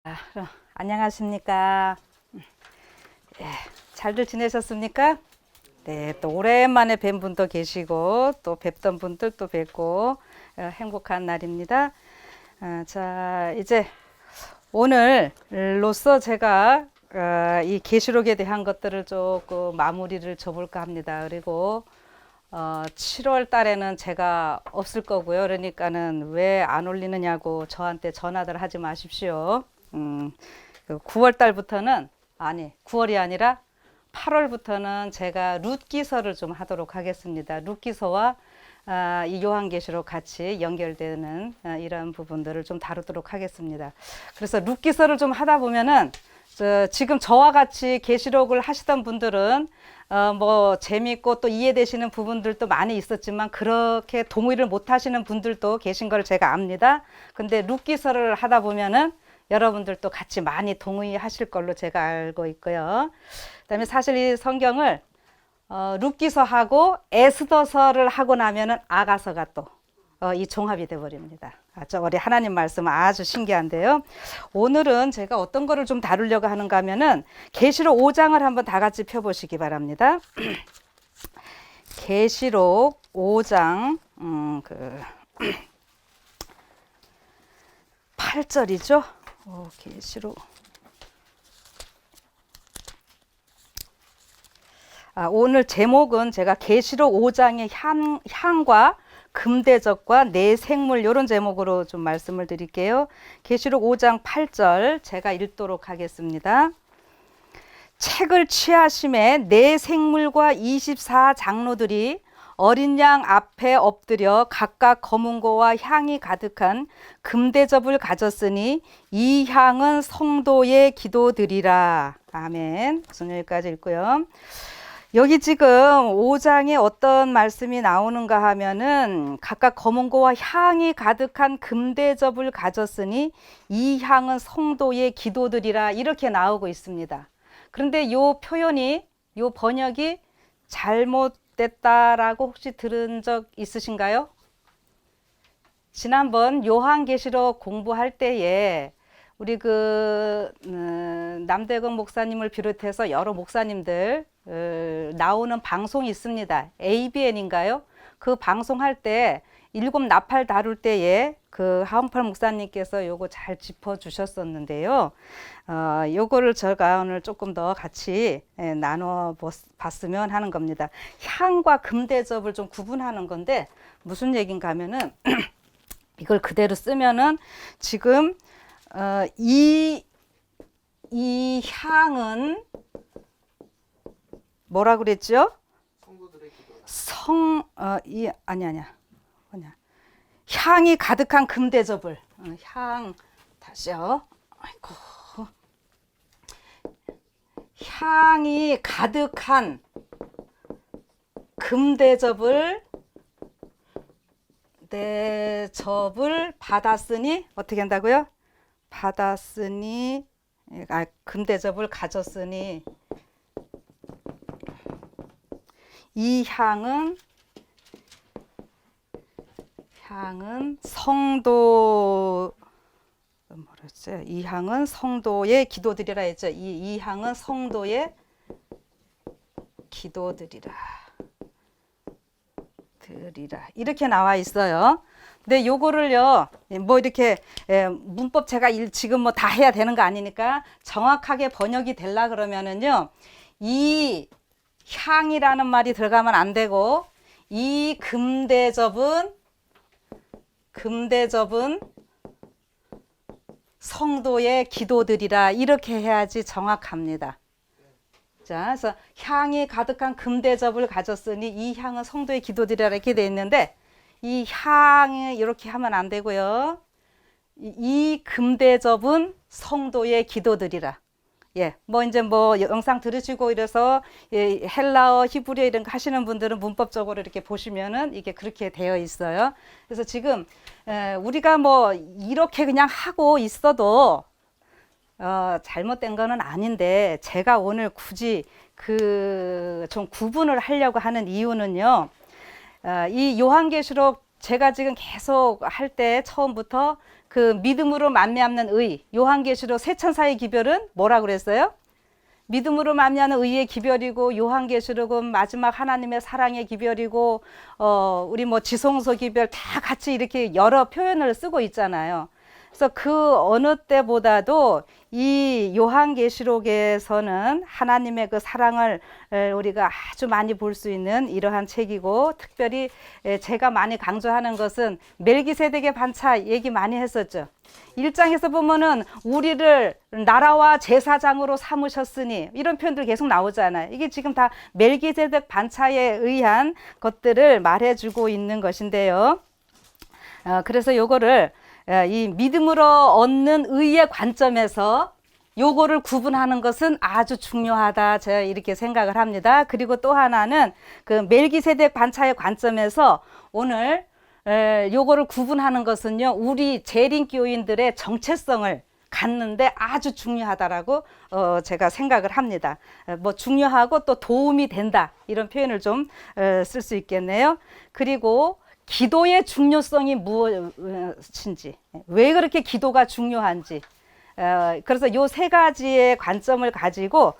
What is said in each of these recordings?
그럼 안녕하십니까? 예, 잘들 지내셨습니까? 네, 또 오랜만에 뵌 분도 계시고 또 뵙던 분들 또 뵙고 행복한 날입니다. 자, 이제 오늘로써 제가 이 계시록에 대한 것들을 조금 마무리를 줘볼까 합니다. 그리고 7월 달에는 제가 없을 거고요. 그러니까는 왜 안 올리느냐고 저한테 전화들 하지 마십시오. 9월 달부터는, 아니 9월이 아니라 8월부터는 제가 룻 기서를 좀 하도록 하겠습니다. 룻 기서와 이 요한계시록 같이 연결되는 이런 부분들을 좀 다루도록 하겠습니다. 그래서 룻 기서를 좀 하다 보면은 지금 저와 같이 계시록을 하시던 분들은 뭐 재미있고 또 이해되시는 부분들도 많이 있었지만 그렇게 동의를 못 하시는 분들도 계신 걸 제가 압니다. 근데 룻 기서를 하다 보면은 여러분들도 같이 많이 동의하실 걸로 제가 알고 있고요. 그다음에 사실 이 성경을 룻기서하고 에스더서를 하고 나면은 아가서가 또 이 종합이 돼 버립니다. 우리 하나님 말씀 아주 신기한데요. 오늘은 제가 어떤 거를 좀 다루려고 하는가 하면은 계시록 5장을 한번 다 같이 펴 보시기 바랍니다. 계시록 5장 8절이죠. 계시록 오늘 제목은 제가 계시록 5장의 향과 금대접과 내 생물 이런 제목으로 좀 말씀을 드릴게요. 계시록 5장 8절 제가 읽도록 하겠습니다. 책을 취하심에 내 생물과 24 장로들이 어린 양 앞에 엎드려 각각 검은고와 향이 가득한 금대접을 가졌으니 이 향은 성도의 기도드리라. 아멘. 무슨 여기까지 읽고요. 여기 지금 5장에 어떤 말씀이 나오는가 하면은 각각 검은고와 향이 가득한 금대접을 가졌으니 이 향은 성도의 기도드리라 이렇게 나오고 있습니다. 그런데 요 표현이, 요 번역이 잘못됐다라고 혹시 들은 적 있으신가요? 지난번 요한계시록 공부할 때에 우리 남대건 목사님을 비롯해서 여러 목사님들 나오는 방송이 있습니다. ABN인가요? 그 방송할 때 일곱 나팔 다룰 때에 하은팔 목사님께서 요거 잘 짚어 주셨었는데요. 요거를 제가 오늘 조금 더 같이 나눠 봤으면 하는 겁니다. 향과 금대접을 좀 구분하는 건데 무슨 얘기인가 하면은 이걸 그대로 쓰면은 지금 이 향은 뭐라 그랬죠? 뭐냐? 향이 가득한 금대접을 다시요. 아이고. 향이 가득한 금대접을 받았으니 어떻게 한다고요? 금대접을 가졌으니 이 향은 성도 뭐랬어요? 이 향은 성도의 기도드리라 했죠. 이 향은 성도의 기도드리라. 이렇게 나와 있어요. 근데 요거를요, 뭐 이렇게 문법 제가 지금 뭐 다 해야 되는 거 아니니까 정확하게 번역이 되려 그러면은요, 이 향이라는 말이 들어가면 안 되고, 이 금대접은 성도의 기도드리라 이렇게 해야지 정확합니다. 자, 그래서 향이 가득한 금대접을 가졌으니 이 향은 성도의 기도드리라 이렇게 돼 있는데 이 향이 이렇게 하면 안 되고요. 이 금대접은 성도의 기도드리라. 예, 뭐 이제 뭐 영상 들으시고 이래서 헬라어, 히브리어 이런 거 하시는 분들은 문법적으로 이렇게 보시면은 이게 그렇게 되어 있어요. 그래서 지금 우리가 뭐 이렇게 그냥 하고 있어도 잘못된 거는 아닌데 제가 오늘 굳이 좀 구분을 하려고 하는 이유는요. 이 요한계시록 제가 지금 계속 할 때 처음부터 그 믿음으로 말미암는 의, 요한계시록 세 천사의 기별은 뭐라 그랬어요? 믿음으로 말미암는 의의 기별이고, 요한계시록은 마지막 하나님의 사랑의 기별이고, 우리 뭐 지성소 기별 다 같이 이렇게 여러 표현을 쓰고 있잖아요. 그래서 그 어느 때보다도 이 요한계시록에서는 하나님의 그 사랑을 우리가 아주 많이 볼 수 있는 이러한 책이고, 특별히 제가 많이 강조하는 것은 멜기세덱의 반차 얘기 많이 했었죠. 1장에서 보면은 우리를 나라와 제사장으로 삼으셨으니, 이런 표현들 계속 나오잖아요. 이게 지금 다 멜기세덱 반차에 의한 것들을 말해주고 있는 것인데요. 그래서 요거를 이 믿음으로 얻는 의의 관점에서 요거를 구분하는 것은 아주 중요하다, 제가 이렇게 생각을 합니다. 그리고 또 하나는 그 멜기세덱 반차의 관점에서 오늘 요거를 구분하는 것은요, 우리 재림교인들의 정체성을 갖는데 아주 중요하다라고 제가 생각을 합니다. 뭐 중요하고 또 도움이 된다, 이런 표현을 좀 쓸 수 있겠네요. 그리고 기도의 중요성이 무엇인지, 왜 그렇게 기도가 중요한지, 그래서 요 세 가지의 관점을 가지고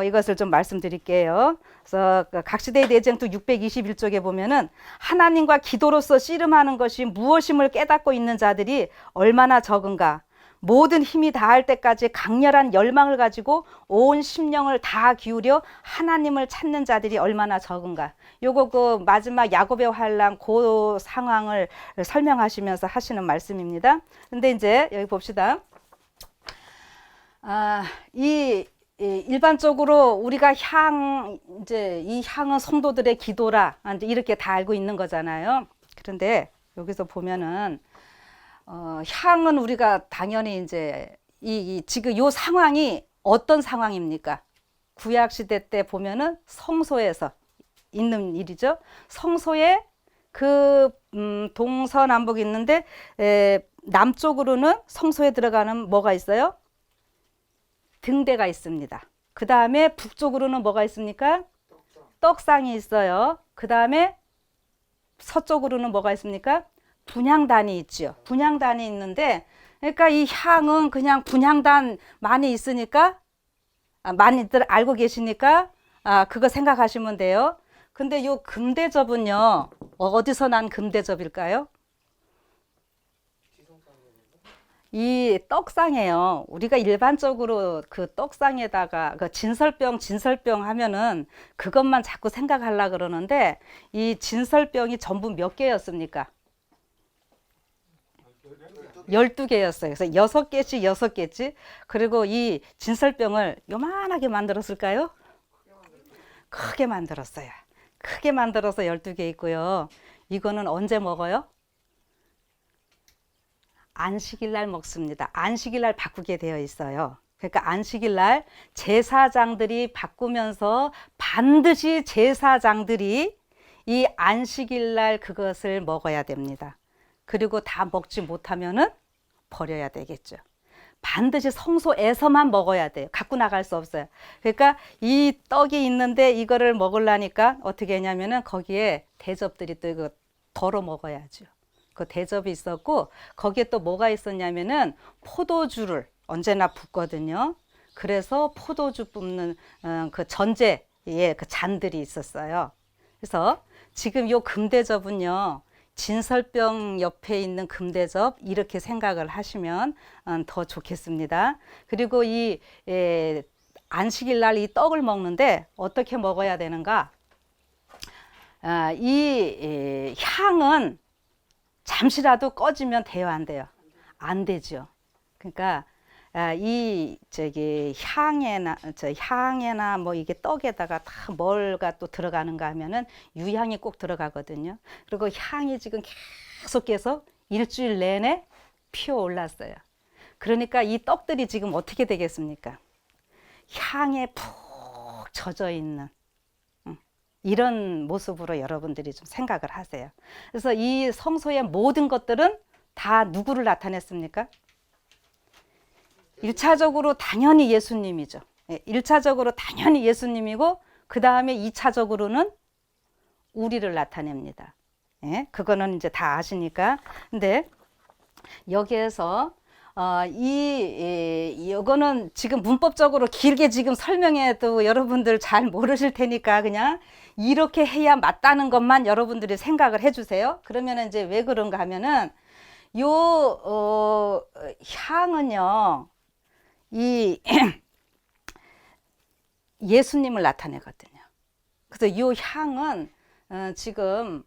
이것을 좀 말씀드릴게요. 그래서 각시대의 내쟁투 621쪽에 보면은 하나님과 기도로서 씨름하는 것이 무엇임을 깨닫고 있는 자들이 얼마나 적은가. 모든 힘이 다할 때까지 강렬한 열망을 가지고 온 심령을 다 기울여 하나님을 찾는 자들이 얼마나 적은가. 요거 그 마지막 야곱의 환란 그 상황을 설명하시면서 하시는 말씀입니다. 근데 이제 여기 봅시다. 일반적으로 우리가 이제 이 향은 성도들의 기도라, 이제 이렇게 다 알고 있는 거잖아요. 그런데 여기서 보면은 향은 우리가 당연히 이제 지금 요 상황이 어떤 상황입니까? 구약 시대 때 보면은 성소에서 있는 일이죠. 성소에 그 동서남북이 있는데 남쪽으로는 성소에 들어가는 뭐가 있어요? 등대가 있습니다. 그 다음에 북쪽으로는 뭐가 있습니까? 떡상이 있어요. 그 다음에 서쪽으로는 뭐가 있습니까? 분향단이 있죠. 분향단이 있는데, 그러니까 이 향은 그냥 분향단 많이 있으니까, 많이들 알고 계시니까, 그거 생각하시면 돼요. 근데 요 금대접은요, 어디서 난 금대접일까요? 이 떡상이에요. 우리가 일반적으로 그 떡상에다가 그 진설병 하면은 그것만 자꾸 생각하려고 그러는데, 이 진설병이 전부 몇 개였습니까? 12개였어요. 그래서 6개씩. 그리고 이 진설병을 요만하게 만들었을까요? 크게 만들었어요. 크게 만들어서 12개 있고요. 이거는 언제 먹어요? 안식일 날 먹습니다. 안식일 날 바꾸게 되어 있어요. 그러니까 안식일 날 제사장들이 바꾸면서 반드시 제사장들이 이 안식일 날 그것을 먹어야 됩니다. 그리고 다 먹지 못하면은 버려야 되겠죠. 반드시 성소에서만 먹어야 돼요. 갖고 나갈 수 없어요. 그러니까 이 떡이 있는데 이거를 먹으려니까 어떻게 했냐면은 거기에 대접들이 또 이거 덜어 먹어야죠. 그 대접이 있었고, 거기에 또 뭐가 있었냐면은 포도주를 언제나 붓거든요. 그래서 포도주 뿜는 그 전제의 그 잔들이 있었어요. 그래서 지금 요 금대접은요, 진설병 옆에 있는 금대접, 이렇게 생각을 하시면 더 좋겠습니다. 그리고 이 안식일 날 이 떡을 먹는데 어떻게 먹어야 되는가? 이 향은 잠시라도 꺼지면 돼요, 안 돼요? 안 되죠. 그러니까 이 향에나 뭐 이게 떡에다가 다 뭘가 또 들어가는가 하면은 유향이 꼭 들어가거든요. 그리고 향이 지금 계속해서 일주일 내내 피어 올랐어요. 그러니까 이 떡들이 지금 어떻게 되겠습니까? 향에 푹 젖어 있는 이런 모습으로 여러분들이 좀 생각을 하세요. 그래서 이 성소의 모든 것들은 다 누구를 나타냈습니까? 1차적으로 당연히 예수님이죠. 1차적으로 당연히 예수님이고, 그 다음에 2차적으로는 우리를 나타냅니다. 그거는 이제 다 아시니까. 근데 여기에서 이거는 지금 문법적으로 길게 지금 설명해도 여러분들 잘 모르실 테니까 그냥 이렇게 해야 맞다는 것만 여러분들이 생각을 해주세요. 그러면 이제 왜 그런가 하면은 향은요, 이 예수님을 나타내거든요. 그래서 이 향은 지금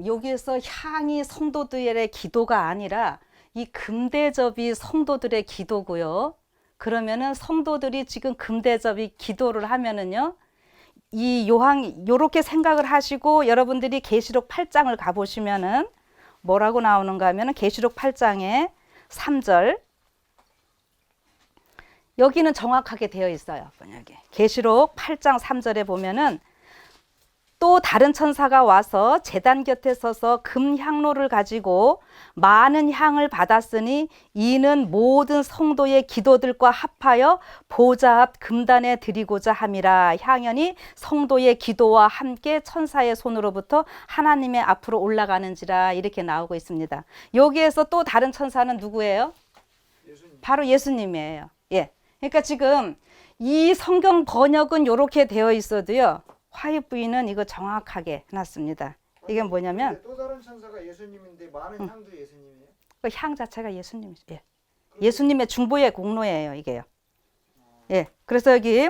여기에서 향이 성도들의 기도가 아니라 이 금대접이 성도들의 기도고요. 그러면은 성도들이 지금 금대접이 기도를 하면은요, 이 요한 요렇게 생각을 하시고 여러분들이 계시록 8장을 가보시면은 뭐라고 나오는가 하면은 계시록 8장에 3절 여기는 정확하게 되어 있어요. 만약에 계시록 8장 3절에 보면은 또 다른 천사가 와서 제단 곁에 서서 금 향로를 가지고 많은 향을 받았으니 이는 모든 성도의 기도들과 합하여 보좌 앞 금단에 드리고자 함이라. 향연이 성도의 기도와 함께 천사의 손으로부터 하나님의 앞으로 올라가는지라. 이렇게 나오고 있습니다. 여기에서 또 다른 천사는 누구예요? 바로 예수님이에요. 예. 그러니까 지금 이 성경 번역은 이렇게 되어 있어도요, 화이부인은 이거 정확하게 해놨습니다. 이게 뭐냐면 또 다른 천사가 예수님인데 많은 향도 예수님이에요? 그 향 자체가 예수님이죠. 예. 예수님의 중보의 공로예요, 이게요. 예. 그래서 여기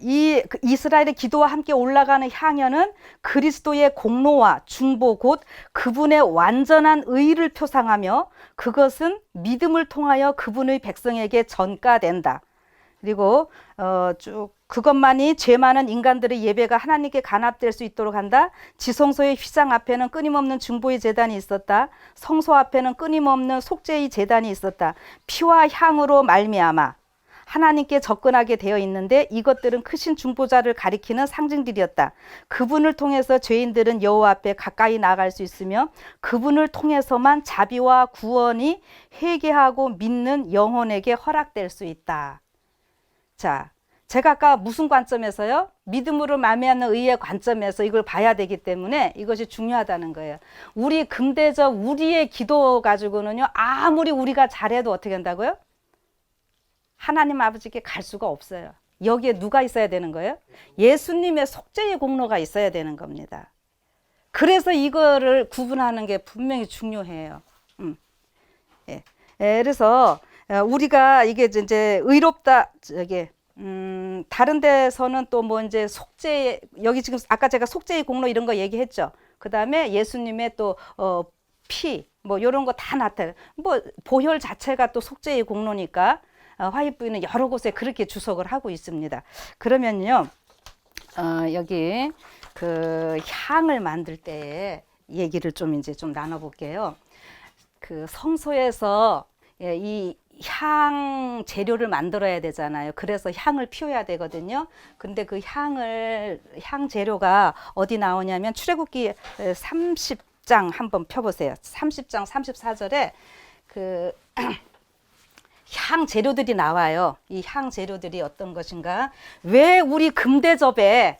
이 이스라엘의 기도와 함께 올라가는 향연은 그리스도의 공로와 중보 곧 그분의 완전한 의를 표상하며 그것은 믿음을 통하여 그분의 백성에게 전가된다. 그리고 쭉 그것만이 죄 많은 인간들의 예배가 하나님께 간합될 수 있도록 한다. 지성소의 휘장 앞에는 끊임없는 중보의 제단이 있었다. 성소 앞에는 끊임없는 속죄의 제단이 있었다. 피와 향으로 말미암아 하나님께 접근하게 되어 있는데 이것들은 크신 중보자를 가리키는 상징들이었다. 그분을 통해서 죄인들은 여호와 앞에 가까이 나아갈 수 있으며 그분을 통해서만 자비와 구원이 회개하고 믿는 영혼에게 허락될 수 있다. 자, 제가 아까 무슨 관점에서요? 믿음으로 말미암는 의의 관점에서 이걸 봐야 되기 때문에 이것이 중요하다는 거예요. 우리 금대접 우리의 기도 가지고는요, 아무리 우리가 잘해도 어떻게 한다고요? 하나님 아버지께 갈 수가 없어요. 여기에 누가 있어야 되는 거예요? 예수님의 속죄의 공로가 있어야 되는 겁니다. 그래서 이거를 구분하는 게 분명히 중요해요. 예. 그래서 우리가 이게 이제 의롭다 저기 다른 데서는 또 뭐 이제 속죄 여기 지금 아까 제가 속죄의 공로 이런 거 얘기했죠. 그다음에 예수님의 또 피 뭐 이런 거 다 나타나. 뭐 보혈 자체가 또 속죄의 공로니까 화이부인은 여러 곳에 그렇게 주석을 하고 있습니다. 그러면요, 여기 그 향을 만들 때 얘기를 좀 이제 좀 나눠볼게요. 그 성소에서 이 향 재료를 만들어야 되잖아요. 그래서 향을 피워야 되거든요. 근데 그 향 재료가 어디 나오냐면 출애굽기 30장 한번 펴보세요. 30장 34절에 그 향 재료들이 나와요. 이 향 재료들이 어떤 것인가? 왜 우리 금대접은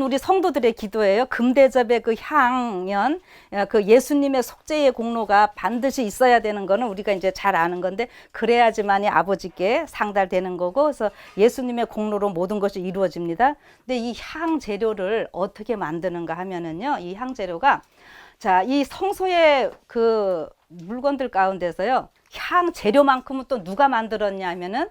우리 성도들의 기도예요. 금대접의 그 향연, 그 예수님의 속죄의 공로가 반드시 있어야 되는 거는 우리가 이제 잘 아는 건데, 그래야지만이 아버지께 상달되는 거고, 그래서 예수님의 공로로 모든 것이 이루어집니다. 근데 이 향 재료를 어떻게 만드는가 하면은요, 이 향 재료가 자, 이 성소의 그 물건들 가운데서요, 향 재료만큼은 또 누가 만들었냐 하면은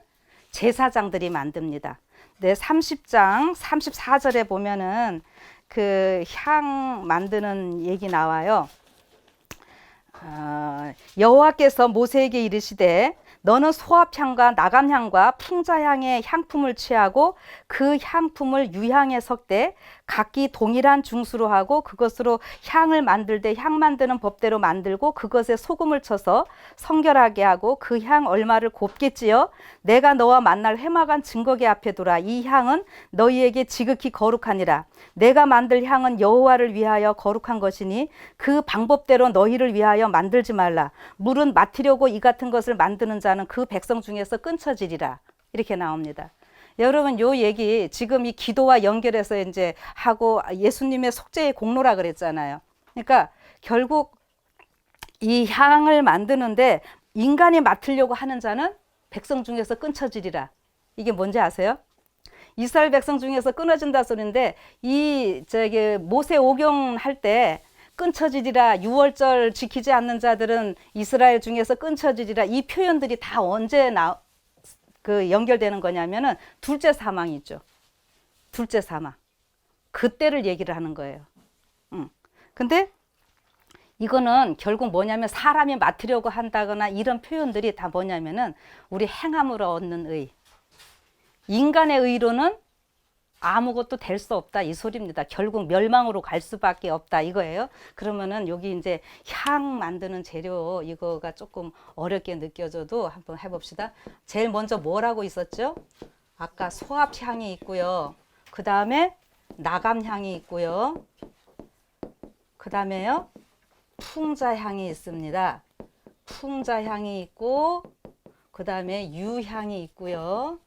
제사장들이 만듭니다. 네, 30장 34절에 보면은 그 향 만드는 얘기 나와요. 여호와께서 모세에게 이르시되 너는 소합향과 나감향과 풍자향의 향품을 취하고 그 향품을 유향에 섞되 각기 동일한 중수로 하고 그것으로 향을 만들되 향 만드는 법대로 만들고 그것에 소금을 쳐서 성결하게 하고 그 향 얼마를 곱게 찌어 내가 너와 만날 회막한 증거계 앞에 두라. 이 향은 너희에게 지극히 거룩하니라. 내가 만들 향은 여호와를 위하여 거룩한 것이니 그 방법대로 너희를 위하여 만들지 말라. 물은 맡으려고 이 같은 것을 만드는 자는 그 백성 중에서 끊쳐지리라. 이렇게 나옵니다. 여러분, 요 얘기 지금 이 기도와 연결해서 이제 하고 예수님의 속죄의 공로라 그랬잖아요. 그러니까 결국 이 향을 만드는데 인간이 맡으려고 하는 자는 백성 중에서 끊쳐지리라. 이게 뭔지 아세요? 이스라엘 백성 중에서 끊어진다 소리인데 이 저기 모세 오경 할 때 끊쳐지리라, 유월절 지키지 않는 자들은 이스라엘 중에서 끊쳐지리라, 이 표현들이 다 언제 연결되는 거냐면은 둘째 사망이 있죠. 둘째 사망. 그때를 얘기를 하는 거예요. 근데 이거는 결국 뭐냐면 사람이 맡으려고 한다거나 이런 표현들이 다 뭐냐면은 우리 행함으로 얻는 의. 인간의 의로는 아무것도 될 수 없다 이 소리입니다. 결국 멸망으로 갈 수밖에 없다 이거예요. 그러면은 여기 이제 향 만드는 재료 이거가 조금 어렵게 느껴져도 한번 해봅시다. 제일 먼저 뭐라고 있었죠? 아까 소합향이 있고요. 그 다음에 나감향이 있고요. 그 다음에요 풍자향이 있습니다. 풍자향이 있고 그 다음에 유향이 있고요.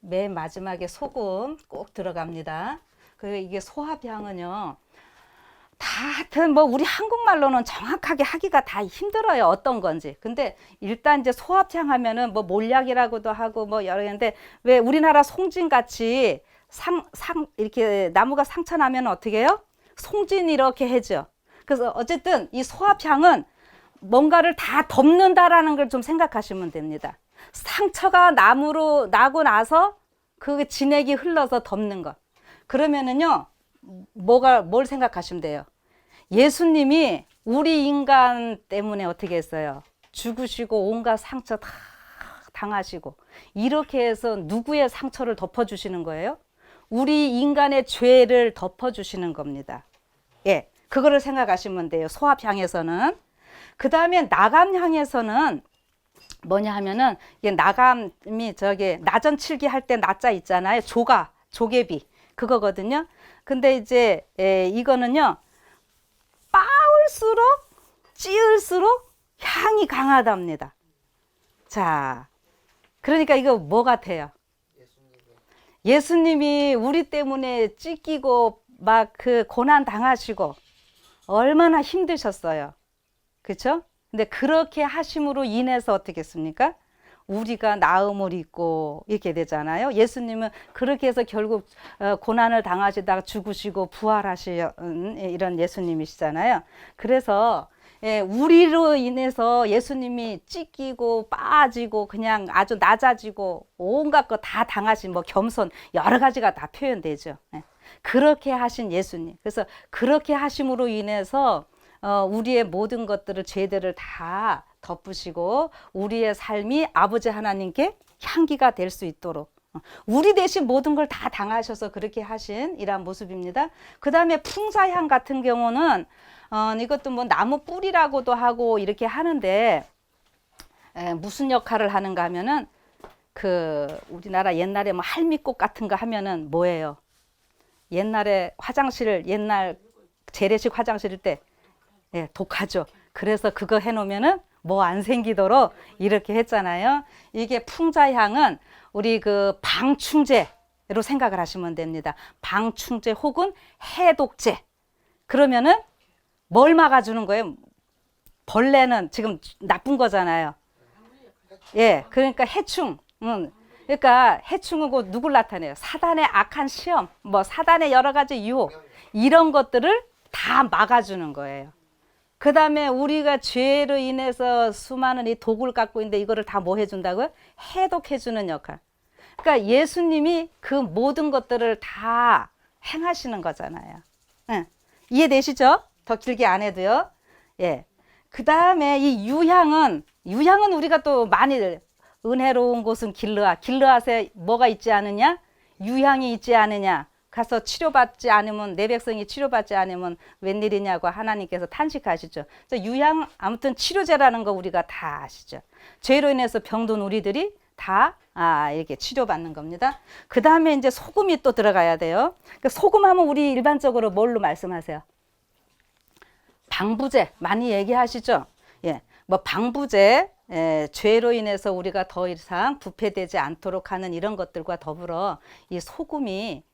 맨 마지막에 소금 꼭 들어갑니다. 그리고 이게 소합향은요, 다 하여튼 뭐 우리 한국말로는 정확하게 하기가 다 힘들어요. 어떤 건지. 근데 일단 이제 소합향 하면은 뭐 몰약이라고도 하고 뭐 여러 개인데 왜 우리나라 송진 같이 이렇게 나무가 상처 나면 어떻게 해요? 송진 이렇게 해죠. 그래서 어쨌든 이 소합향은 뭔가를 다 덮는다라는 걸 좀 생각하시면 됩니다. 상처가 나무로 나고 나서 그 진액이 흘러서 덮는 것. 그러면은요, 뭘 생각하시면 돼요? 예수님이 우리 인간 때문에 어떻게 했어요? 죽으시고 온갖 상처 다 당하시고 이렇게 해서 누구의 상처를 덮어주시는 거예요? 우리 인간의 죄를 덮어주시는 겁니다. 예, 그거를 생각하시면 돼요. 소합향에서는. 그 다음에 나감향에서는 뭐냐 하면은 이게 나감이 저기 나전칠기 할 때 나자 있잖아요. 조개비 그거거든요. 근데 이제 이거는요 빻을수록 찌을수록 향이 강하답니다. 자, 그러니까 이거 뭐 같아요? 예수님이 우리 때문에 찢기고 막 그 고난 당하시고 얼마나 힘드셨어요. 그렇죠? 근데 그렇게 하심으로 인해서 어떻게 했습니까? 우리가 나음을 입고 이렇게 되잖아요. 예수님은 그렇게 해서 결국 고난을 당하시다가 죽으시고 부활하신 이런 예수님이시잖아요. 그래서 우리로 인해서 예수님이 찢기고 빠지고 그냥 아주 낮아지고 온갖 거 다 당하신 뭐 겸손 여러 가지가 다 표현되죠. 그렇게 하신 예수님. 그래서 그렇게 하심으로 인해서 우리의 모든 것들을 죄들을 다 덮으시고 우리의 삶이 아버지 하나님께 향기가 될 수 있도록 우리 대신 모든 걸 다 당하셔서 그렇게 하신 이러한 모습입니다. 그 다음에 풍자향 같은 경우는 이것도 뭐 나무 뿌리라고도 하고 이렇게 하는데 무슨 역할을 하는가 하면은 그 우리나라 옛날에 뭐 할미꽃 같은 거 하면은 뭐예요? 옛날에 옛날 재래식 화장실일 때 독하죠. 그래서 그거 해놓으면은 뭐 안 생기도록 이렇게 했잖아요. 이게 풍자향은 우리 그 방충제로 생각을 하시면 됩니다. 방충제 혹은 해독제. 그러면은 뭘 막아주는 거예요? 벌레는 지금 나쁜 거잖아요. 예, 그러니까 해충. 그러니까 해충은 누굴 나타내요? 사단의 악한 시험, 뭐 사단의 여러 가지 유혹 이런 것들을 다 막아주는 거예요. 그 다음에 우리가 죄로 인해서 수많은 이 독을 갖고 있는데 이거를 다 뭐 해준다고요? 해독해주는 역할. 그러니까 예수님이 그 모든 것들을 다 행하시는 거잖아요. 응. 이해되시죠? 더 길게 안 해도요. 예. 그 다음에 이 유향은 우리가 또 많이 은혜로운 곳은 길르앗에 뭐가 있지 않느냐? 유향이 있지 않느냐? 가서 치료받지 않으면 내 백성이 치료받지 않으면 웬일이냐고 하나님께서 탄식하시죠. 유향 아무튼 치료제라는 거 우리가 다 아시죠. 죄로 인해서 병든 우리들이 다 이렇게 치료받는 겁니다. 그 다음에 이제 소금이 또 들어가야 돼요. 소금 하면 우리 일반적으로 뭘로 말씀하세요? 방부제 많이 얘기하시죠. 예, 뭐 방부제 죄로 인해서 우리가 더 이상 부패되지 않도록 하는 이런 것들과 더불어 이 소금이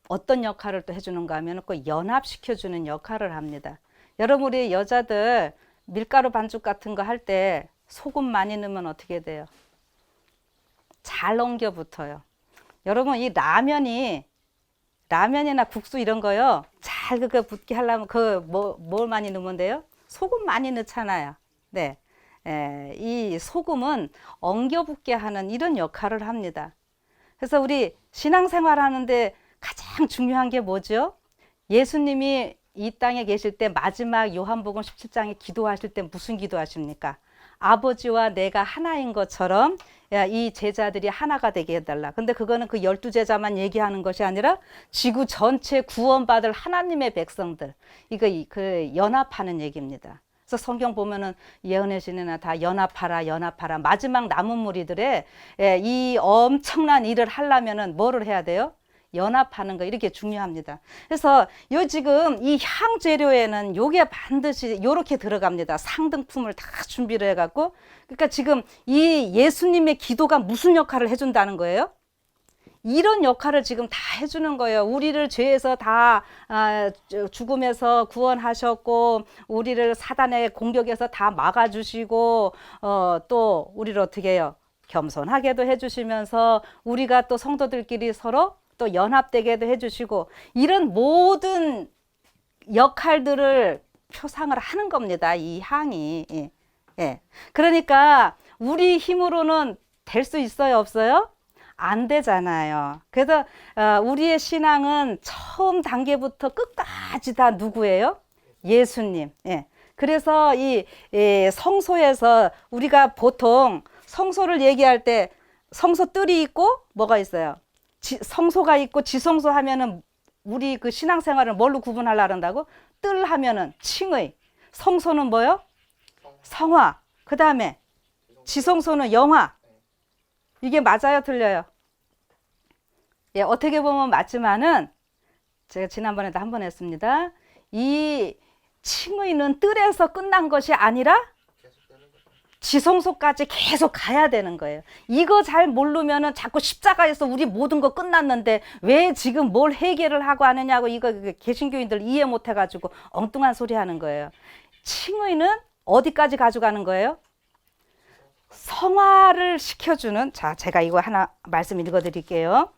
어떤 역할을 또 해주는가 하면 꼭 연합시켜주는 역할을 합니다. 여러분 우리 여자들 밀가루 반죽 같은 거 할 때 소금 많이 넣으면 어떻게 돼요? 잘 엉겨 붙어요. 여러분 이 라면이나 국수 이런 거요. 잘 그거 붙게 하려면 뭘 많이 넣으면 돼요? 소금 많이 넣잖아요. 네. 이 소금은 엉겨 붙게 하는 이런 역할을 합니다. 그래서 우리 신앙생활 하는데 가장 중요한 게 뭐죠? 예수님이 이 땅에 계실 때 마지막 요한복음 17장에 기도하실 때 무슨 기도하십니까? 아버지와 내가 하나인 것처럼 이 제자들이 하나가 되게 해달라. 근데 그거는 그 12제자만 얘기하는 것이 아니라 지구 전체 구원받을 하나님의 백성들, 이거 그 연합하는 얘기입니다. 그래서 성경 보면은 예언의 신이나 다 연합하라. 마지막 남은 무리들의 이 엄청난 일을 하려면은 뭐를 해야 돼요? 연합하는 거 이렇게 중요합니다. 그래서 요 지금 이 향 재료에는 요게 반드시 요렇게 들어갑니다. 상등품을 다 준비를 해갖고, 그러니까 지금 이 예수님의 기도가 무슨 역할을 해준다는 거예요? 이런 역할을 지금 다 해주는 거예요. 우리를 죄에서 다 죽음에서 구원하셨고, 우리를 사단의 공격에서 다 막아주시고, 또 우리를 어떻게 해요? 겸손하게도 해주시면서 우리가 또 성도들끼리 서로 또 연합되게도 해주시고, 이런 모든 역할들을 표상을 하는 겁니다. 이 향이. 예. 그러니까 우리 힘으로는 될 수 있어요, 없어요? 안 되잖아요. 그래서 우리의 신앙은 처음 단계부터 끝까지 다 누구예요? 예수님. 예. 그래서 이 성소에서 우리가 보통 성소를 얘기할 때 성소 뜰이 있고 뭐가 있어요? 성소가 있고 지성소 하면은 우리 그 신앙생활을 뭘로 구분하려고 한다고? 뜰 하면은 칭의, 성소는 뭐요? 성화, 그 다음에 지성소는 영화. 이게 맞아요, 틀려요? 예, 어떻게 보면 맞지만은 제가 지난번에도 한 번 했습니다. 이 칭의는 뜰에서 끝난 것이 아니라 지성소까지 계속 가야 되는 거예요. 이거 잘 모르면은 자꾸 십자가에서 우리 모든 거 끝났는데 왜 지금 뭘 해결을 하고 하느냐고 이거 개신교인들 이해 못 해가지고 엉뚱한 소리 하는 거예요. 칭의는 어디까지 가져가는 거예요? 성화를 시켜주는, 자, 제가 이거 하나 말씀 읽어드릴게요.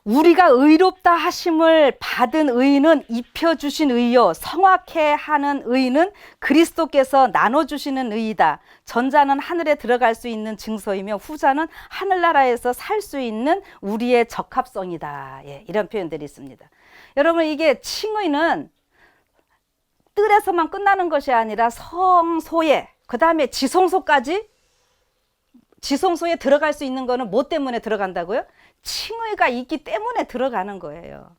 우리가 의롭다 하심을 받은 의는 입혀주신 의요, 성화케 하는 의는 그리스도께서 나눠주시는 의이다. 전자는 하늘에 들어갈 수 있는 증서이며 후자는 하늘나라에서 살 수 있는 우리의 적합성이다. 예, 이런 표현들이 있습니다. 여러분, 이게 칭의는 뜰에서만 끝나는 것이 아니라 성소에, 그 다음에 지성소까지, 지성소에 들어갈 수 있는 거는 뭐 때문에 들어간다고요? 칭의가 있기 때문에 들어가는 거예요.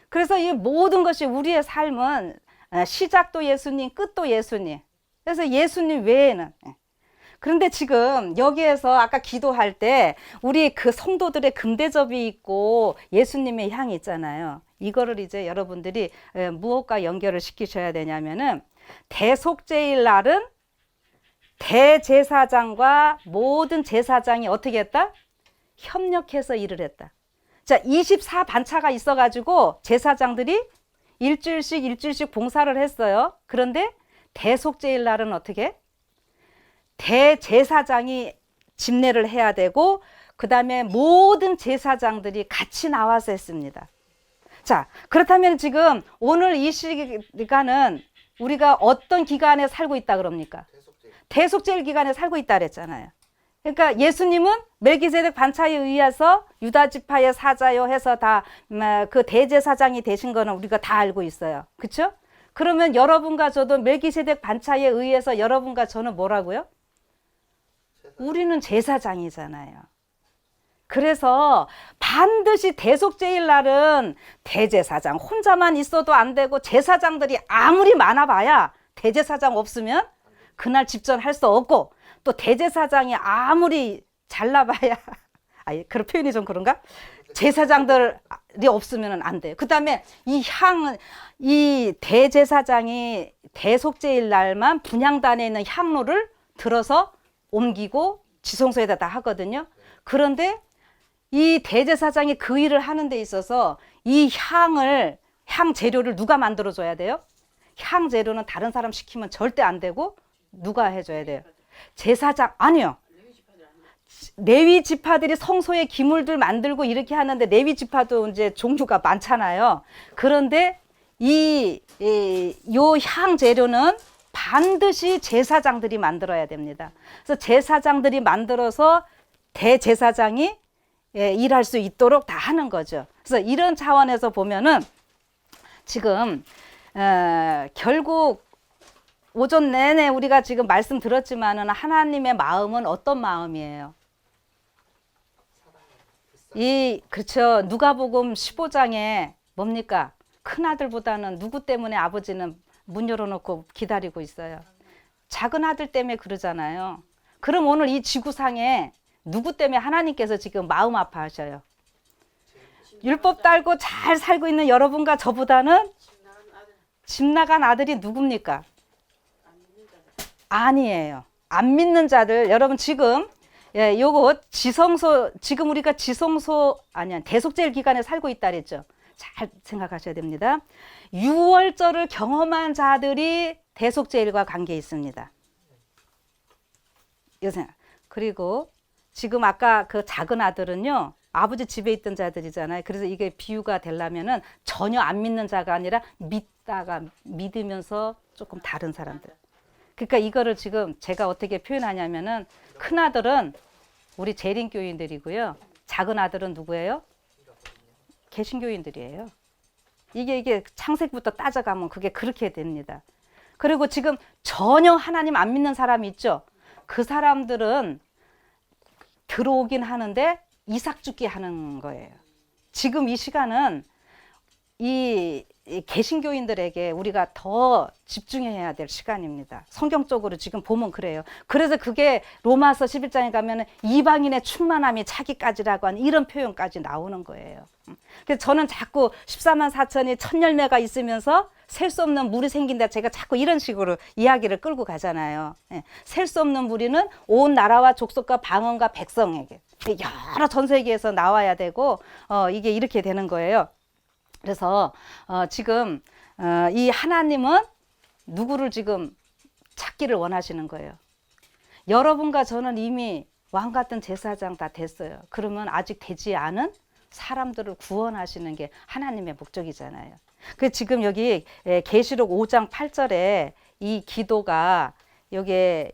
그래서 이 모든 것이 우리의 삶은 시작도 예수님, 끝도 예수님. 그래서 예수님 외에는. 그런데 지금 여기에서 아까 기도할 때 우리 그 성도들의 금대접이 있고 예수님의 향이 있잖아요. 이거를 이제 여러분들이 무엇과 연결을 시키셔야 되냐면은 대속죄일 날은 대제사장과 모든 제사장이 어떻게 했다? 협력해서 일을 했다. 자, 24반차가 있어가지고 제사장들이 일주일씩 봉사를 했어요. 그런데 대속죄일 날은 어떻게? 대제사장이 집례를 해야 되고 그 다음에 모든 제사장들이 같이 나와서 했습니다. 자, 그렇다면 지금 오늘 이 시간은 우리가 어떤 기간에 살고 있다 그럽니까? 대속죄일 기간에 살고 있다 그랬잖아요. 그러니까 예수님은 멜기세덱 반차에 의해서 유다 지파의 사자요 해서 다 그 대제사장이 되신 거는 우리가 다 알고 있어요. 그렇죠? 그러면 여러분과 저도 멜기세덱 반차에 의해서 여러분과 저는 뭐라고요? 우리는 제사장이잖아요. 그래서 반드시 대속죄일 날은 대제사장 혼자만 있어도 안 되고 제사장들이 아무리 많아봐야 대제사장 없으면 그날 집전할 수 없고 또 대제사장이 아무리 잘나봐야 그런 표현이 좀 그런가? 제사장들이 없으면 안 돼요. 그 다음에 이 대제사장이 대속죄일 날만 분향단에 있는 향로를 들어서 옮기고 지성소에다 다 하거든요. 그런데 이 대제사장이 그 일을 하는 데 있어서 이 향을 향 재료를 누가 만들어 줘야 돼요? 향 재료는 다른 사람 시키면 절대 안 되고 누가 해줘야 돼요? 제사장. 아니요. 레위 지파들이 성소에 기물들 만들고 이렇게 하는데 레위 지파도 이제 종류가 많잖아요. 그런데 요 향 재료는 반드시 제사장들이 만들어야 됩니다. 그래서 제사장들이 만들어서 대제사장이 일할 수 있도록 다 하는 거죠. 그래서 이런 차원에서 보면은 지금 결국 오전 내내 우리가 지금 말씀 들었지만은 하나님의 마음은 어떤 마음이에요? 그렇죠. 누가복음 15장에 뭡니까? 큰아들보다는 누구 때문에 아버지는 문 열어놓고 기다리고 있어요? 작은 아들 때문에 그러잖아요. 그럼 오늘 이 지구상에 누구 때문에 하나님께서 지금 마음 아파하셔요? 율법 달고 잘 살고 있는 여러분과 저보다는 집 나간 아들이 누굽니까? 아니에요. 안 믿는 자들. 여러분 지금 요거 지성소, 지금 우리가 지성소 아니야 대속죄일 기간에 살고 있다 그랬죠. 잘 생각하셔야 됩니다. 6월절을 경험한 자들이 대속죄일과 관계 있습니다. 그리고 지금 아까 그 작은 아들은요, 아버지 집에 있던 자들이잖아요. 그래서 이게 비유가 되려면은 전혀 안 믿는 자가 아니라 믿다가 믿으면서 조금 다른 사람들. 그러니까 이거를 지금 제가 어떻게 표현하냐면은 큰 아들은 우리 재림교인들이고요. 작은 아들은 누구예요? 개신교인들이에요. 이게 창세기부터 따져가면 그게 그렇게 됩니다. 그리고 지금 전혀 하나님 안 믿는 사람이 있죠. 그 사람들은 들어오긴 하는데 이삭 죽기 하는 거예요. 지금 이 시간은 이 개신교인들에게 우리가 더 집중해야 될 시간입니다. 성경적으로 지금 보면 그래요. 그래서 그게 로마서 11장에 가면은 이방인의 충만함이 차기까지라고 하는 이런 표현까지 나오는 거예요. 그래서 저는 자꾸 14만 4천이 첫 열매가 있으면서 셀 수 없는 물이 생긴다. 제가 자꾸 이런 식으로 이야기를 끌고 가잖아요. 셀 수 없는 무리는 온 나라와 족속과 방언과 백성에게 여러 전 세계에서 나와야 되고 이게 이렇게 되는 거예요. 그래서 지금 이 하나님은 누구를 지금 찾기를 원하시는 거예요. 여러분과 저는 이미 왕 같은 제사장 다 됐어요. 그러면 아직 되지 않은 사람들을 구원하시는 게 하나님의 목적이잖아요. 그 지금 여기 계시록 5장 8절에 이 기도가 요게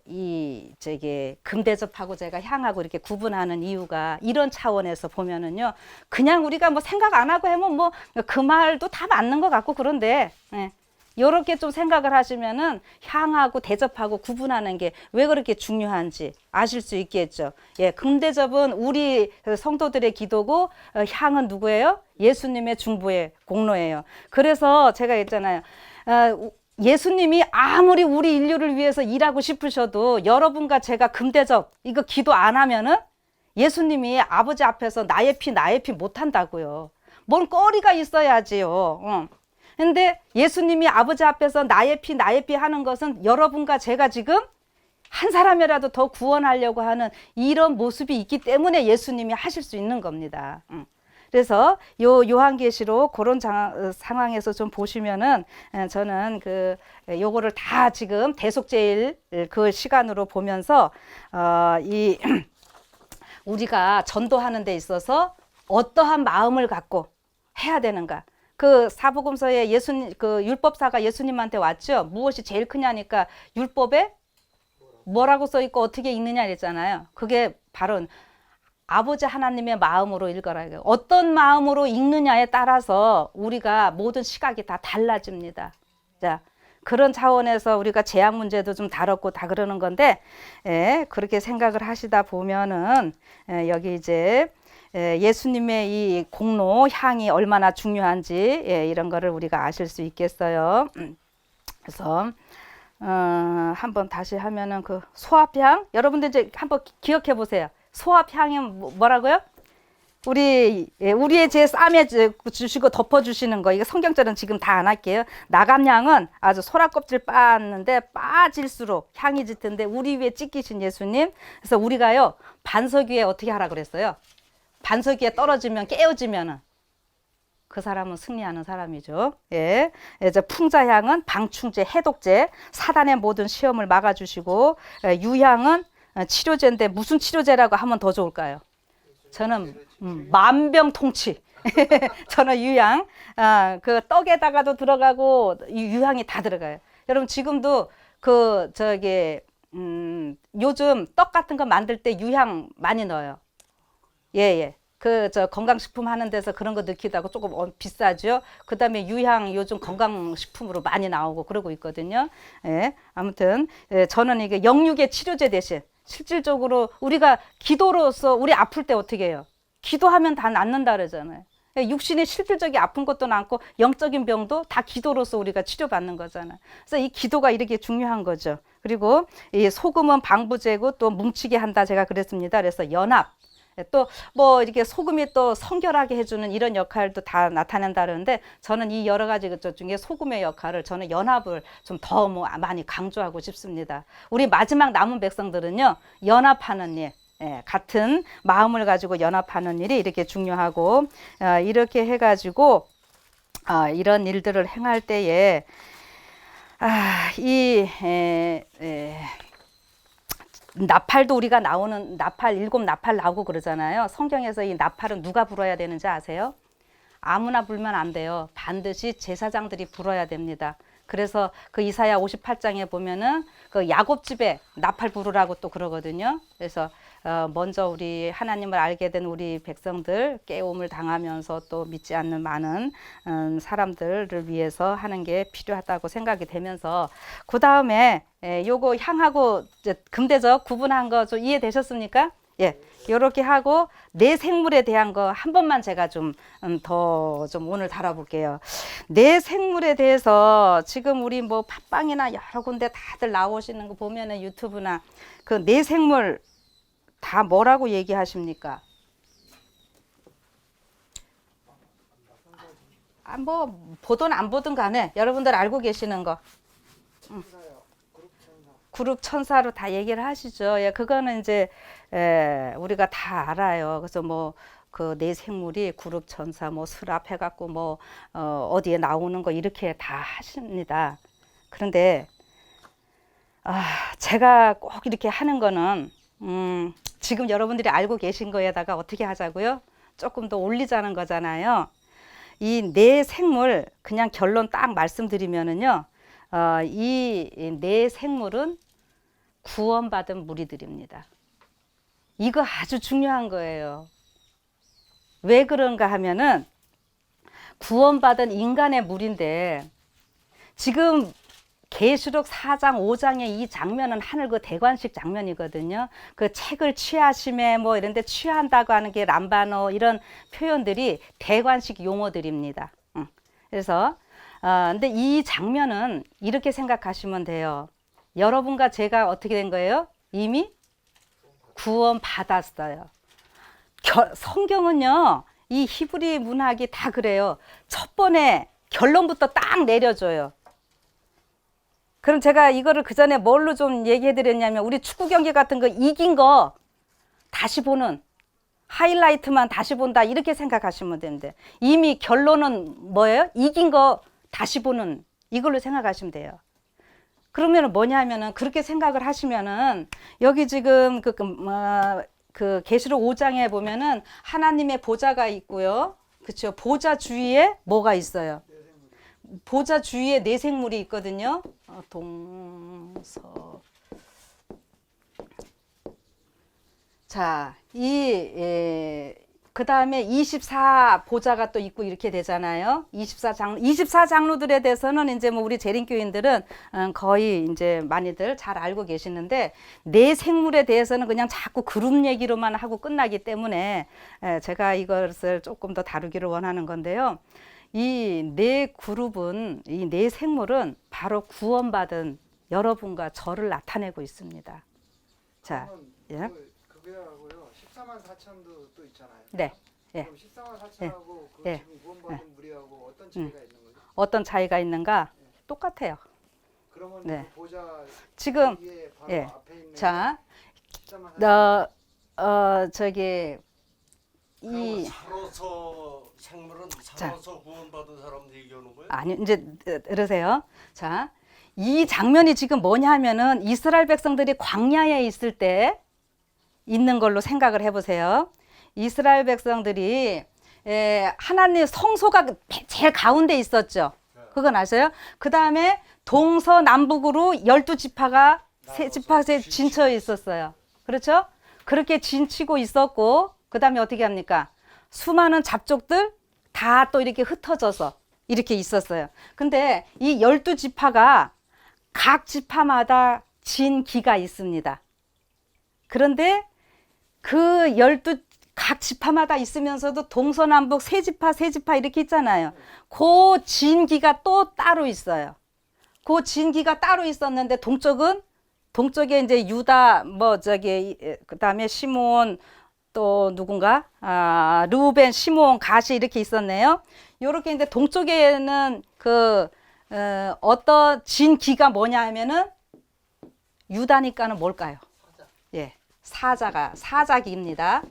금대접하고 제가 향하고 이렇게 구분하는 이유가 이런 차원에서 보면은요, 그냥 우리가 뭐 생각 안 하고 하면 뭐 그 말도 다 맞는 것 같고 그런데 요렇게 좀 생각을 하시면은 향하고 대접하고 구분하는 게 왜 그렇게 중요한지 아실 수 있겠죠. 금대접은 우리 성도들의 기도고 향은 누구예요? 예수님의 중보의 공로예요. 그래서 제가 했잖아요. 예수님이 아무리 우리 인류를 위해서 일하고 싶으셔도 여러분과 제가 금대접 이거 기도 안 하면은 예수님이 아버지 앞에서 나의 피 못 한다고요. 뭔 거리가 있어야지요. 근데 예수님이 아버지 앞에서 나의 피 하는 것은 여러분과 제가 지금 한 사람이라도 더 구원하려고 하는 이런 모습이 있기 때문에 예수님이 하실 수 있는 겁니다. 그래서 요한계시록 그런 상황에서 좀 보시면은 저는 요거를 다 지금 대속죄일 그 시간으로 보면서 우리가 전도하는 데 있어서 어떠한 마음을 갖고 해야 되는가. 그 사복음서에 율법사가 예수님한테 왔죠. 무엇이 제일 크냐니까 율법에 뭐라고 써 있고 어떻게 읽느냐 이랬잖아요. 그게 바로 아버지 하나님의 마음으로 읽어라. 어떤 마음으로 읽느냐에 따라서 우리가 모든 시각이 다 달라집니다. 자, 그런 차원에서 우리가 재앙 문제도 좀 다뤘고 다 그러는 건데, 그렇게 생각을 하시다 보면은 여기 이제 예수님의 이 공로 향이 얼마나 중요한지 이런 거를 우리가 아실 수 있겠어요. 그래서 한번 다시 하면은 그 소합향 여러분들 이제 한번 기억해 보세요. 소합향이 뭐라고요? 우리의 제 쌈에 주시고 덮어 주시는 거. 이거 성경절은 지금 다 안 할게요. 나감향은 아주 소라 껍질 빻는데 빠질수록 향이 짙은데 우리 위에 찢기신 예수님. 그래서 우리가요 반석 위에 어떻게 하라 그랬어요? 반석 위에 떨어지면 깨어지면은 그 사람은 승리하는 사람이죠. 예. 이제 풍자향은 방충제, 해독제, 사단의 모든 시험을 막아주시고, 유향은 치료제인데 무슨 치료제라고 하면 더 좋을까요? 저는 만병통치. 저는 유향, 그 떡에다가도 들어가고 유향이 다 들어가요. 여러분 지금도 그 저기 요즘 떡 같은 거 만들 때 유향 많이 넣어요. 예, 예. 그 저 건강식품 하는 데서 그런 거 넣기도 하고 조금 비싸죠. 그다음에 유향 요즘 건강식품으로 많이 나오고 그러고 있거든요. 예. 아무튼 저는 이게 영육의 치료제 대신 실질적으로 우리가 기도로서 우리 아플 때 어떻게 해요? 기도하면 다 낫는다 그러잖아요. 육신의 실질적인 아픈 것도 낫고 영적인 병도 다 기도로서 우리가 치료받는 거잖아요. 그래서 이 기도가 이렇게 중요한 거죠. 그리고 이 소금은 방부제고 또 뭉치게 한다 제가 그랬습니다. 그래서 연합 또 뭐 이렇게 소금이 또 성결하게 해주는 이런 역할도 다 나타낸다 그러는데 저는 이 여러 가지 것 중에 소금의 역할을 저는 연합을 좀 더 뭐 많이 강조하고 싶습니다. 우리 마지막 남은 백성들은요 연합하는 일. 예, 같은 마음을 가지고 연합하는 일이 이렇게 중요하고 이렇게 해가지고 이런 일들을 행할 때에 나팔도 우리가 나오는 나팔 일곱 나팔 나오고 그러잖아요. 성경에서 이 나팔은 누가 불어야 되는지 아세요? 아무나 불면 안 돼요. 반드시 제사장들이 불어야 됩니다. 그래서 그 이사야 58장에 보면은 그 야곱 집에 나팔 부르라고 또 그러거든요. 그래서 먼저 우리 하나님을 알게 된 우리 백성들 깨움을 당하면서 또 믿지 않는 많은 사람들을 위해서 하는 게 필요하다고 생각이 되면서 그 다음에 요거 향하고 금대접 구분한 거 좀 이해되셨습니까? 예. 요렇게 하고 내 생물에 대한 거 한 번만 제가 좀 더 좀 오늘 다뤄볼게요. 내 생물에 대해서 지금 우리 뭐 팟빵이나 여러 군데 다들 나오시는 거 보면은 유튜브나 그 내 생물 다 뭐라고 얘기하십니까? 뭐 보든 안 보든 간에 여러분들 알고 계시는 거 천사야, 그룹 천사. 그룹 천사로 다 얘기를 하시죠. 예, 그거는 이제 우리가 다 알아요. 그래서 뭐 그 내 생물이 그룹 천사 뭐 수랍 해갖고 뭐 어디에 나오는 거 이렇게 다 하십니다. 그런데 제가 꼭 이렇게 하는 거는 지금 여러분들이 알고 계신 거에다가 어떻게 하자고요? 조금 더 올리자는 거잖아요. 이 내 생물 그냥 결론 딱 말씀드리면은요. 이 내 생물은 구원받은 무리들입니다. 이거 아주 중요한 거예요. 왜 그런가 하면은 구원받은 인간의 무리인데 지금 계시록 4장 5장의 이 장면은 하늘 그 대관식 장면이거든요. 그 책을 취하심에 뭐 이런 데 취한다고 하는 게 람바노 이런 표현들이 대관식 용어들입니다. 그래서 근데 이 장면은 이렇게 생각하시면 돼요. 여러분과 제가 어떻게 된 거예요? 이미 구원 받았어요. 성경은요, 이 히브리 문학이 다 그래요. 첫 번에 결론부터 딱 내려줘요. 그럼 제가 이거를 그 전에 뭘로 좀 얘기해 드렸냐면, 우리 축구 경기 같은 거 이긴 거 다시 보는, 하이라이트만 다시 본다, 이렇게 생각하시면 되는데, 이미 결론은 뭐예요? 이긴 거 다시 보는, 이걸로 생각하시면 돼요. 그러면 뭐냐 하면은, 그렇게 생각을 하시면은, 여기 지금 그 계시록 5장에 보면은 하나님의 보좌가 있고요. 그렇죠? 보좌 주위에 뭐가 있어요? 보좌 주위에 네 생물이 있거든요. 동서. 자, 그 다음에 24 보좌가 또 있고 이렇게 되잖아요. 24 장로들에 대해서는 이제 뭐 우리 재림교인들은 거의 이제 많이들 잘 알고 계시는데, 내 생물에 대해서는 그냥 자꾸 그룹 얘기로만 하고 끝나기 때문에 제가 이것을 조금 더 다루기를 원하는 건데요. 이 네 그룹은, 이 네 생물은 바로 구원받은 여러분과 저를 나타내고 있습니다. 자, 예. 그거하고요. 14만 4천도 또 있잖아요. 네. 예. 그럼 14만 4천하고 그 예. 지금 구원받은 무리하고 어떤 차이가 있는 거죠? 어떤 차이가 있는가? 똑같아요. 그러면 네. 그 보좌 지금 위에 바로 예. 앞에 있는 자, 14만 4천. 저기 이 살아서 생물은 살아서 구원받은 사람 얘기하는 거예요? 아니 이제 들으세요. 자, 이 장면이 지금 뭐냐면은 이스라엘 백성들이 광야에 있을 때 있는 걸로 생각을 해보세요. 이스라엘 백성들이 하나님 성소가 제일 가운데 있었죠. 그건 아세요? 그 다음에 동서남북으로 12지파가 세 지파에 진쳐 있었어요. 그렇죠? 그렇게 진치고 있었고, 그 다음에 어떻게 합니까? 수많은 잡족들 다 또 이렇게 흩어져서 이렇게 있었어요. 근데 이 12지파가 각 지파마다 진 기가 있습니다. 그런데 그 각 지파마다 있으면서도 동서남북 세 지파 이렇게 있잖아요. 그 진기가 또 따로 있어요. 그 진기가 따로 있었는데 동쪽에 이제 유다 그다음에 시몬 또 누군가 르우벤, 시몬, 가시 이렇게 있었네요. 요렇게 이제 동쪽에는 어떤 진기가 뭐냐 하면은 유다니까는 뭘까요? 예. 사자기입니다.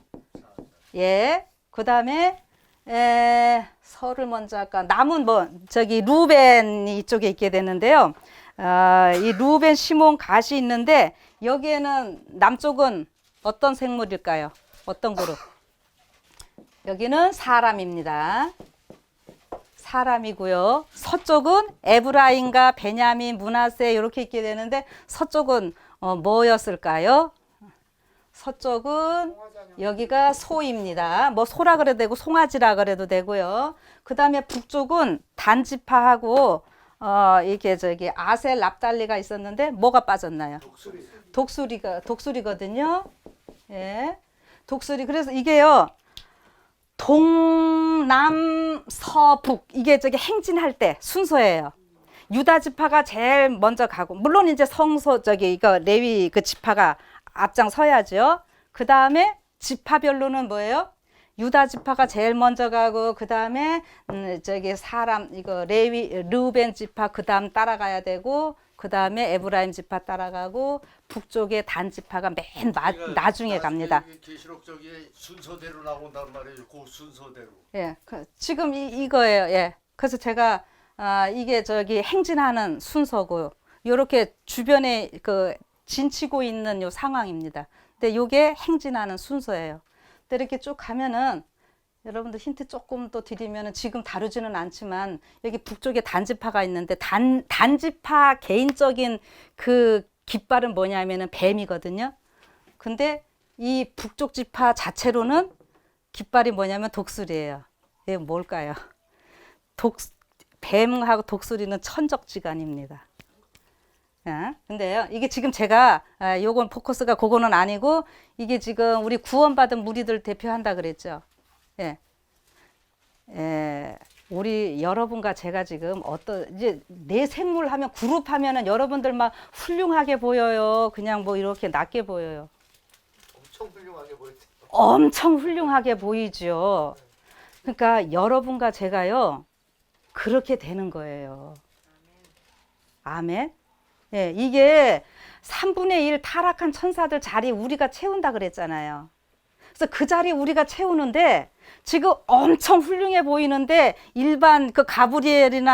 예. 그다음에 설을 먼저 할까? 남은 루벤이 이쪽에 있게 되는데요. 이 루벤, 시몬, 갓이 있는데 여기에는 남쪽은 어떤 생물일까요? 어떤 그룹? 여기는 사람입니다. 사람이고요. 서쪽은 에브라임과 베냐민, 므낫세 이렇게 있게 되는데 서쪽은 뭐였을까요? 서쪽은 여기가 소입니다. 뭐 소라 그래도 되고 송아지라 그래도 되고요. 그 다음에 북쪽은 단지파하고 이게 아셀 납달리가 있었는데 뭐가 빠졌나요? 독수리거든요. 예, 독수리. 그래서 이게요 동남서북 이게 행진할 때 순서예요. 유다 지파가 제일 먼저 가고 물론 이제 이거 레위 그 지파가 앞장서야죠. 그 다음에 지파별로는 뭐예요? 유다 지파가 제일 먼저 가고 그 다음에 르우벤 지파 그 다음 따라가야 되고 그 다음에 에브라임 지파 따라가고 북쪽에 단 지파가 맨 나중에 갑니다. 계시록 순서대로 나온단 말이에요. 그 순서대로. 예, 지금 이거예요. 예, 그래서 제가 이게 행진하는 순서고 요렇게 주변에 진치고 있는 요 상황입니다. 근데 요게 행진하는 순서예요. 근데 이렇게 쭉 가면은 여러분들 힌트 조금 또 드리면은 지금 다루지는 않지만 여기 북쪽에 단지파가 있는데 단지파 개인적인 그 깃발은 뭐냐면은 뱀이거든요. 근데 이 북쪽 지파 자체로는 깃발이 뭐냐면 독수리예요. 이게 뭘까요? 뱀하고 독수리는 천적지간입니다. 근데요, 이게 지금 제가, 요건 포커스가 그거는 아니고, 이게 지금 우리 구원받은 무리들 대표한다 그랬죠. 예. 우리 여러분과 제가 지금 이제 내 생물 하면, 그룹 하면은 여러분들 막 훌륭하게 보여요. 그냥 뭐 이렇게 낮게 보여요. 엄청 훌륭하게 보였죠. 엄청 훌륭하게 보이죠. 그러니까 여러분과 제가요, 그렇게 되는 거예요. 아멘. 예, 이게 3분의 1 타락한 천사들 자리 우리가 채운다 그랬잖아요. 그래서 그 자리 우리가 채우는데 지금 엄청 훌륭해 보이는데 일반 가브리엘이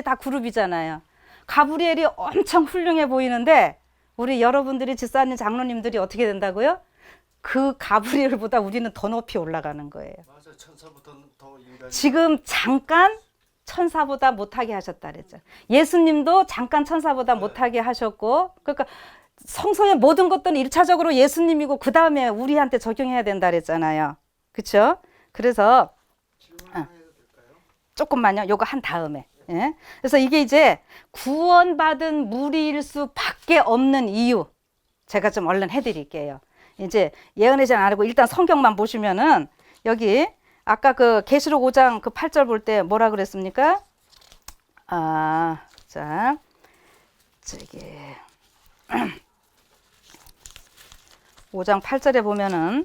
다 그룹이잖아요. 가브리엘이 엄청 훌륭해 보이는데 우리 여러분들이 집사님 장로님들이 어떻게 된다고요? 그 가브리엘보다 우리는 더 높이 올라가는 거예요. 맞아, 천사보다는 더 인간. 지금 잠깐 천사보다 못하게 하셨다 그랬죠. 예수님도 잠깐 천사보다 못하게 하셨고, 그러니까 성서의 모든 것들은 1차적으로 예수님이고 그 다음에 우리한테 적용해야 된다 그랬잖아요. 그렇죠? 그래서 질문 하나 해도 될까요? 조금만요. 요거 한 다음에. 예? 그래서 이게 이제 구원받은 무리일 수밖에 없는 이유 제가 좀 얼른 해드릴게요. 이제 예언의 장 안 하고 일단 성경만 보시면은 여기 아까 계시록 5장 8절 볼 때 뭐라 그랬습니까? 자, 5장 8절에 보면은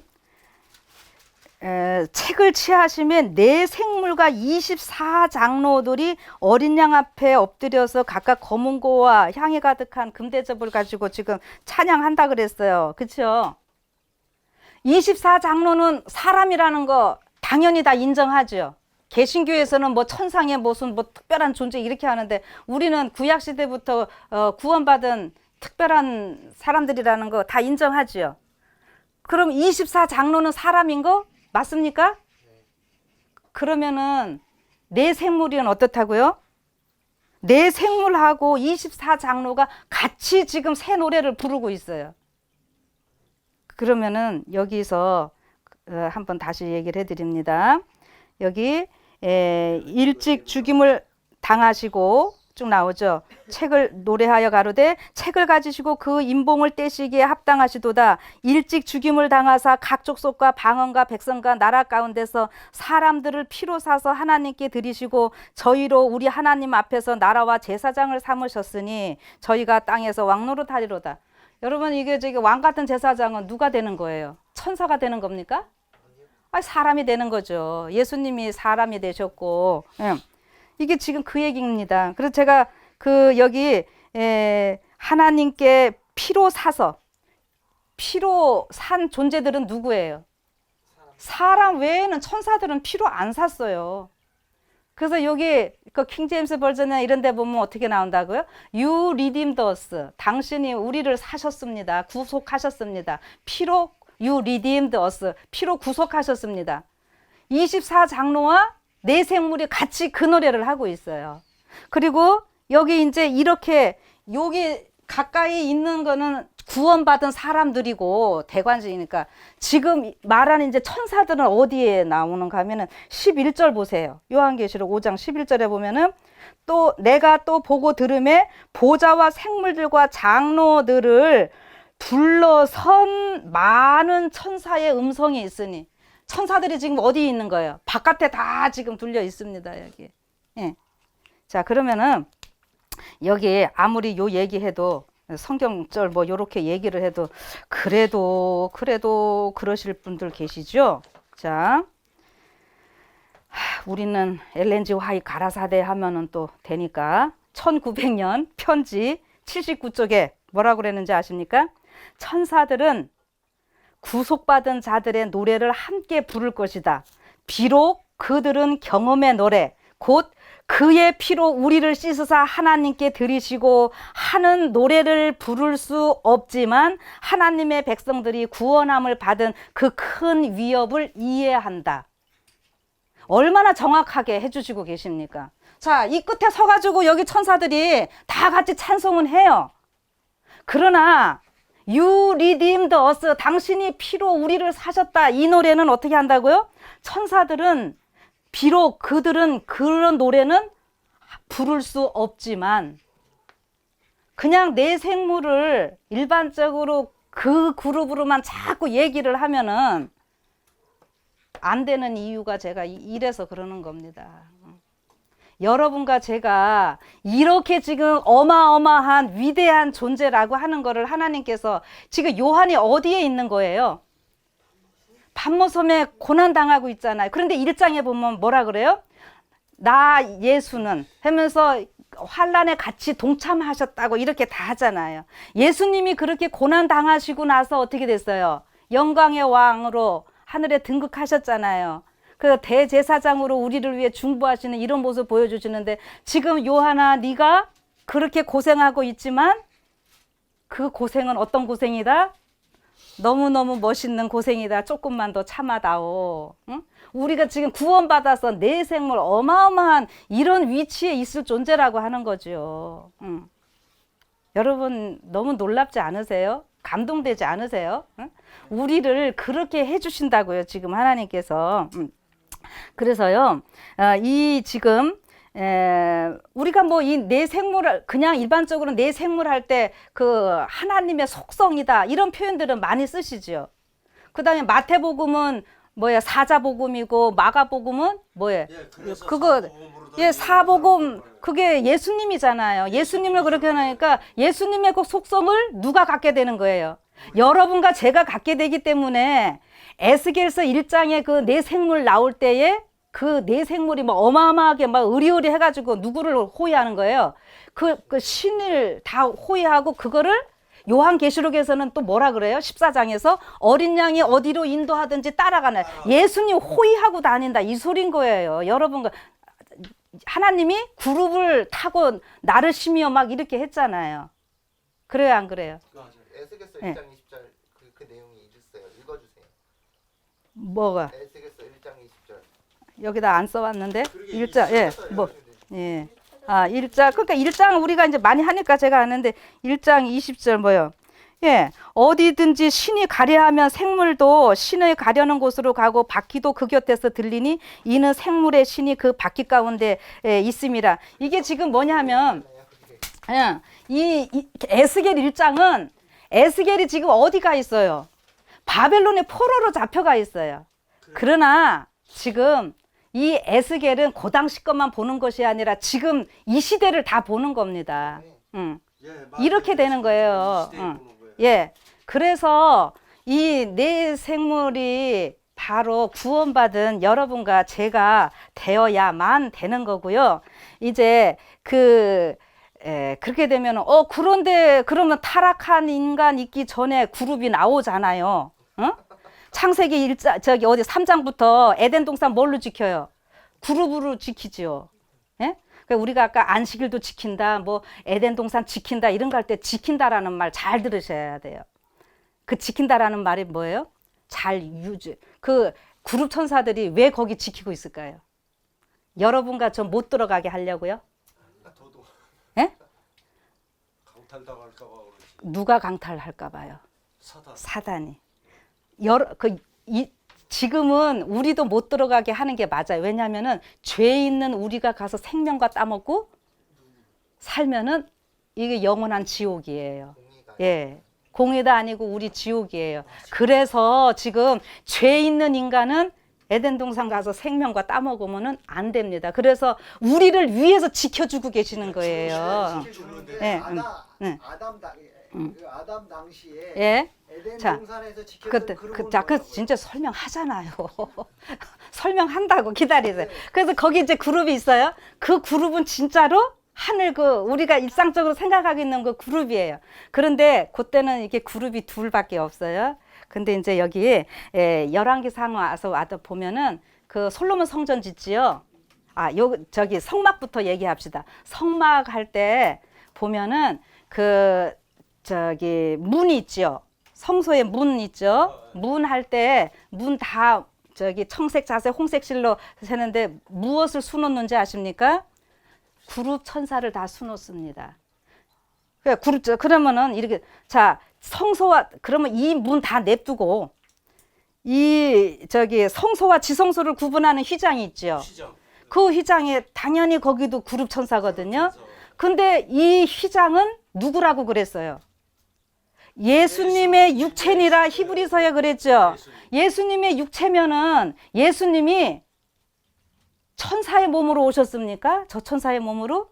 책을 취하시면 네 생물과 24장로들이 어린 양 앞에 엎드려서 각각 검은 고와 향이 가득한 금대접을 가지고 지금 찬양한다 그랬어요. 그렇죠? 24장로는 사람이라는 거 당연히 다 인정하죠. 개신교에서는 뭐 천상의 무슨 뭐 특별한 존재 이렇게 하는데 우리는 구약 시대부터 구원받은 특별한 사람들이라는 거 다 인정하죠. 그럼 24장로는 사람인 거 맞습니까? 그러면은 내 생물은 어떻다고요? 내 생물하고 24장로가 같이 지금 새 노래를 부르고 있어요. 그러면은 여기서 한번 다시 얘기를 해드립니다. 여기 일찍 죽임을 당하시고 쭉 나오죠. 책을 노래하여 가로되 책을 가지시고 그 임봉을 떼시기에 합당하시도다. 일찍 죽임을 당하사 각 족속과 방언과 백성과 나라 가운데서 사람들을 피로 사서 하나님께 드리시고 저희로 우리 하나님 앞에서 나라와 제사장을 삼으셨으니 저희가 땅에서 왕노릇하리로다. 여러분 이게 왕 같은 제사장은 누가 되는 거예요? 천사가 되는 겁니까? 사람이 되는 거죠. 예수님이 사람이 되셨고, 이게 지금 그 얘기입니다. 그래서 제가 여기 하나님께 피로 사서 피로 산 존재들은 누구예요? 사람 외에는 천사들은 피로 안 샀어요. 그래서 여기 그 킹제임스 버전이나 이런 데 보면 어떻게 나온다고요? You redeemed us. 당신이 우리를 사셨습니다. 구속하셨습니다. 피로 You redeemed us. 피로 구속하셨습니다. 24장로와 내 생물이 같이 그 노래를 하고 있어요. 그리고 여기 이제 이렇게 여기 가까이 있는 거는 구원받은 사람들이고 대관식이니까 지금 말하는 이제 천사들은 어디에 나오는가 하면은 11절 보세요. 요한계시록 5장 11절에 보면은 또 내가 또 보고 들음에 보좌와 생물들과 장로들을 둘러선 많은 천사의 음성이 있으니 천사들이 지금 어디 있는 거예요? 바깥에 다 지금 둘려 있습니다. 여기. 예. 자, 그러면은 여기 아무리 요 얘기해도 성경절 뭐 요렇게 얘기를 해도 그래도 그러실 분들 계시죠? 자, 우리는 엘렌지 화이 가라사대 하면은 또 되니까 1900년 편지 79쪽에 뭐라고 그랬는지 아십니까? 천사들은 구속받은 자들의 노래를 함께 부를 것이다. 비록 그들은 경험의 노래, 곧 그의 피로 우리를 씻으사 하나님께 드리시고 하는 노래를 부를 수 없지만 하나님의 백성들이 구원함을 받은 그 큰 위협을 이해한다. 얼마나 정확하게 해주시고 계십니까? 자, 이 끝에 서가지고 여기 천사들이 다 같이 찬송은 해요. 그러나 You redeemed us. 당신이 피로 우리를 사셨다. 이 노래는 어떻게 한다고요? 천사들은 비록 그들은 그런 노래는 부를 수 없지만 그냥 내 생물을 일반적으로 그 그룹으로만 자꾸 얘기를 하면은 안 되는 이유가 제가 이래서 그러는 겁니다. 여러분과 제가 이렇게 지금 어마어마한 위대한 존재라고 하는 거를 하나님께서 지금 요한이 어디에 있는 거예요? patmos섬에 고난당하고 있잖아요. 그런데 1장에 보면 뭐라 그래요? 나 예수는 하면서 환란에 같이 동참하셨다고 이렇게 다 하잖아요. 예수님이 그렇게 고난당하시고 나서 어떻게 됐어요? 영광의 왕으로 하늘에 등극하셨잖아요. 그 대제사장으로 우리를 위해 중보하시는 이런 모습 보여주시는데 지금 요한아 네가 그렇게 고생하고 있지만 그 고생은 어떤 고생이다? 너무너무 멋있는 고생이다. 조금만 더 참아다오. 응? 우리가 지금 구원받아서 내 생물 어마어마한 이런 위치에 있을 존재라고 하는 거죠. 응. 여러분 너무 놀랍지 않으세요? 감동되지 않으세요? 응? 우리를 그렇게 해주신다고요. 지금 하나님께서. 그래서요, 이 지금 우리가 뭐 이 내 생물을 그냥 일반적으로 내 생물 할 때 그 하나님의 속성이다 이런 표현들은 많이 쓰시죠. 그다음에 마태복음은 뭐야 사자복음이고 마가복음은 뭐예요? 그거 사복음 그게 예수님이잖아요. 예수님을 그렇게 하니까 예수님의 그 속성을 누가 갖게 되는 거예요? 여러분과 제가 갖게 되기 때문에 에스겔서 1장에 그 내 생물 나올 때에 그 내 생물이 막 어마어마하게 막 의리의리 해가지고 누구를 호위하는 거예요? 그 신을 다 호위하고 그거를 요한계시록에서는 또 뭐라 그래요? 14장에서 어린 양이 어디로 인도하든지 따라가네. 예수님 호위하고 다닌다 이 소린 거예요. 여러분 하나님이 그룹을 타고 나를 심어 막 이렇게 했잖아요. 그래요 안 그래요? 맞아요. 에스겔서 네. 1장 20절 그 내용이 있어요. 읽어주세요. 뭐가? 에스겔서 1장 20절. 여기다 안 써왔는데 그러게 일자 예. 아, 1장 그러니까 1장 우리가 이제 많이 하니까 제가 아는데 1장 20절 뭐요? 예. 어디든지 신이 가려하면 생물도 신을 가려는 곳으로 가고 바퀴도 그 곁에서 들리니 이는 생물의 신이 그 바퀴 가운데 있음이라. 이게 지금 뭐냐면 예. 이 에스겔 1장은 에스겔이 지금 어디가 있어요? 바벨론의 포로로 잡혀가 있어요. 그러나 지금 이 에스겔은 그 당시 것만 보는 것이 아니라 지금 이 시대를 다 보는 겁니다. 예, 맞아요. 이렇게 되는 거예요. 이 시대에 보는 거예요. 예. 그래서 이 네 생물이 바로 구원받은 여러분과 제가 되어야만 되는 거고요. 이제 그렇게 되면 그런데 그러면 타락한 인간 있기 전에 그룹이 나오잖아요. 어? 창세기 3장부터 에덴 동산 뭘로 지켜요? 그룹으로 지키지요. 예? 그러니까 우리가 아까 안식일도 지킨다, 뭐 에덴 동산 지킨다 이런 거 할 때 지킨다라는 말 잘 들으셔야 돼요. 그 지킨다라는 말이 뭐예요? 잘 유지. 그 그룹 천사들이 왜 거기 지키고 있을까요? 여러분과 저 못 들어가게 하려고요? 저도 예? 강탈당할까 봐 그러지. 누가 강탈할까 봐요. 사단이. 지금은 우리도 못 들어가게 하는 게 맞아요. 왜냐하면은 죄 있는 우리가 가서 생명과 따먹고 살면은 이게 영원한 지옥이에요. 예. 공의도 아니고 우리 지옥이에요. 그래서 지금 죄 있는 인간은 에덴 동산 가서 생명과 따먹으면은 안 됩니다. 그래서 우리를 위해서 지켜주고 계시는 거예요. 예, 아담 당시에 예. 에덴 자, 동산에서 지켰던 그 진짜 설명하잖아요. 설명한다고 기다리세요. 그래서 거기 이제 그룹이 있어요. 그 그룹은 진짜로 하늘 우리가 일상적으로 생각하고 있는 그 그룹이에요. 그런데 그때는 이게 그룹이 둘밖에 없어요. 근데 이제 여기 열왕기상 와서 보면은 그 솔로몬 성전 짓지요. 저기 성막부터 얘기합시다. 성막 할 때 보면은 문이 있죠. 성소에 문 있죠. 문 할 때 문 다 청색, 자색, 홍색 실로 세는데 무엇을 수놓는지 아십니까? 그룹 천사를 다 수놓습니다. 그러면은 이렇게 성소와 그러면 이 문 다 냅두고 성소와 지성소를 구분하는 휘장이 있죠. 그 휘장에 당연히 거기도 그룹 천사거든요. 근데 이 휘장은 누구라고 그랬어요? 예수님의 육체니라 히브리서에 그랬죠. 예수님의 육체면은 예수님이 천사의 몸으로 오셨습니까? 저 천사의 몸으로?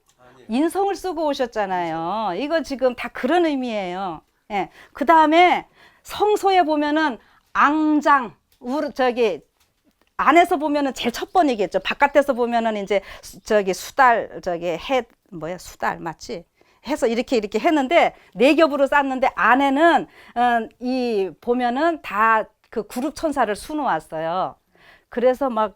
인성을 쓰고 오셨잖아요. 이거 지금 다 그런 의미예요. 예. 그 다음에 성소에 보면은 앙장, 안에서 보면은 제일 첫 번이겠죠. 바깥에서 보면은 이제 수달, 수달 맞지? 해서 이렇게 했는데 네 겹으로 쌌는데 안에는 보면은 다 그 그룹 천사를 수놓았어요. 그래서 막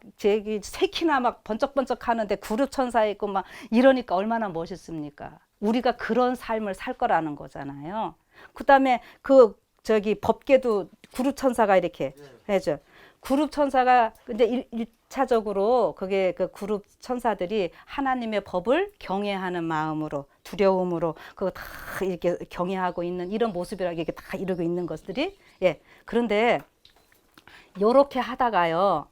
새키나 막 번쩍번쩍 하는데 그룹 천사 있고 막 이러니까 얼마나 멋있습니까? 우리가 그런 삶을 살 거라는 거잖아요. 그다음에 법궤도 그룹 천사가 이렇게 해죠. 그룹 천사가 근데 1차적으로 그게 그 그룹 천사들이 하나님의 법을 경외하는 마음으로 두려움으로 그거 다 이렇게 경외하고 있는 이런 모습이라 이게 다 이러고 있는 것들이 그런데 요렇게 하다가요.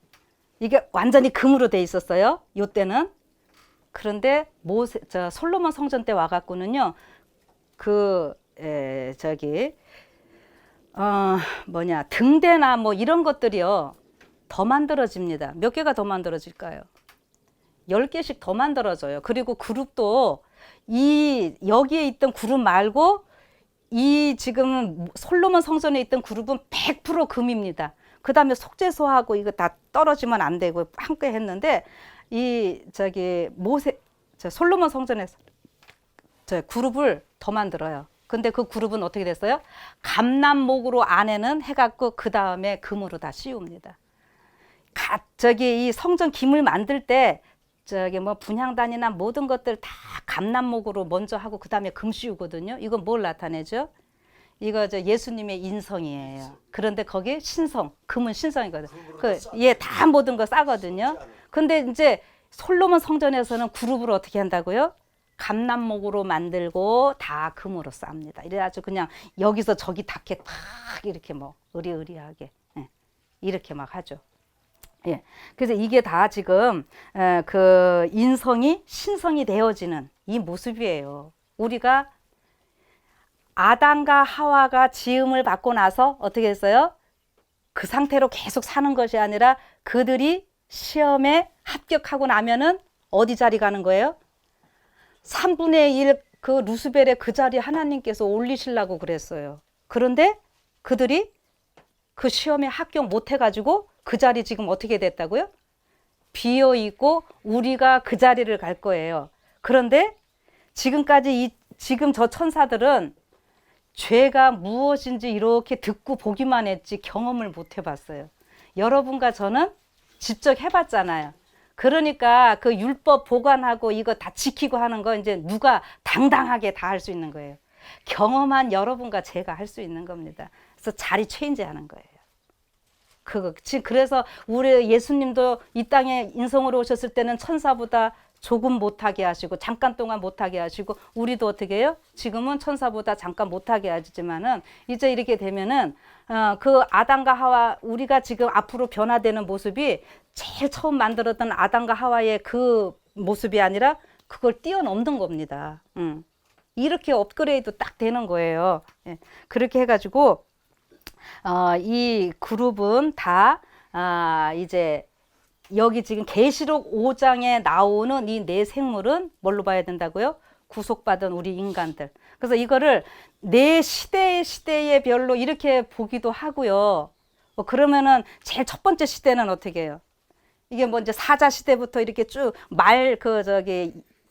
이게 완전히 금으로 돼 있었어요. 요때는. 그런데 솔로몬 성전 때 와갖고는요. 등대나 뭐 이런 것들이요. 더 만들어집니다. 몇 개가 더 만들어질까요? 10개씩 더 만들어져요. 그리고 그룹도 여기에 있던 그룹 말고 지금 솔로몬 성전에 있던 그룹은 100% 금입니다. 그 다음에 속죄소하고 이거 다 떨어지면 안 되고 함께 했는데 솔로몬 성전에서 그룹을 더 만들어요. 근데 그 그룹은 어떻게 됐어요? 감남목으로 안에는 해갖고 그 다음에 금으로 다 씌웁니다. 저기 이 성전 기물 만들 때 저기 뭐 분향단이나 모든 것들 다 감남목으로 먼저 하고 그 다음에 금 씌우거든요. 이건 뭘 나타내죠? 이거 저 예수님의 인성이에요. 그런데 거기 신성, 금은 신성이거든. 다 모든 거 싸거든요. 근데 이제 솔로몬 성전에서는 그룹을 어떻게 한다고요? 감남목으로 만들고 다 금으로 쌉니다. 이래 아주 그냥 여기서 저기 닿게 탁 이렇게 뭐 의리의리하게 이렇게 막 하죠. 예. 그래서 이게 다 지금 그 인성이 신성이 되어지는 이 모습이에요. 우리가 아담과 하와가 지음을 받고 나서 어떻게 했어요? 그 상태로 계속 사는 것이 아니라 그들이 시험에 합격하고 나면은 어디 자리 가는 거예요? 3분의 1 그 루스벨의 그 자리 하나님께서 올리시려고 그랬어요. 그런데 그들이 그 시험에 합격 못 해가지고 그 자리 지금 어떻게 됐다고요? 비어 있고 우리가 그 자리를 갈 거예요. 그런데 지금까지 지금 저 천사들은 죄가 무엇인지 이렇게 듣고 보기만 했지 경험을 못 해봤어요. 여러분과 저는 직접 해봤잖아요. 그러니까 그 율법 보관하고 이거 다 지키고 하는 거 이제 누가 당당하게 다 할 수 있는 거예요. 경험한 여러분과 제가 할 수 있는 겁니다. 그래서 자리 체인지 하는 거예요. 그래서 우리 예수님도 이 땅에 인성으로 오셨을 때는 천사보다 조금 못하게 하시고 잠깐 동안 못하게 하시고 우리도 어떻게 해요? 지금은 천사보다 잠깐 못하게 하지만은 이제 이렇게 되면은 그 아담과 하와 우리가 지금 앞으로 변화되는 모습이 제일 처음 만들었던 아담과 하와의 그 모습이 아니라 그걸 뛰어넘는 겁니다. 이렇게 업그레이드 딱 되는 거예요. 예. 그렇게 해가지고 이 그룹은 다 이제 여기 지금 계시록 5장에 나오는 이 네 생물은 뭘로 봐야 된다고요? 구속받은 우리 인간들. 그래서 이거를 네 시대의 별로 이렇게 보기도 하고요. 그러면은 제일 첫 번째 시대는 어떻게 해요? 이게 뭐 이제 사자 시대부터 이렇게 쭉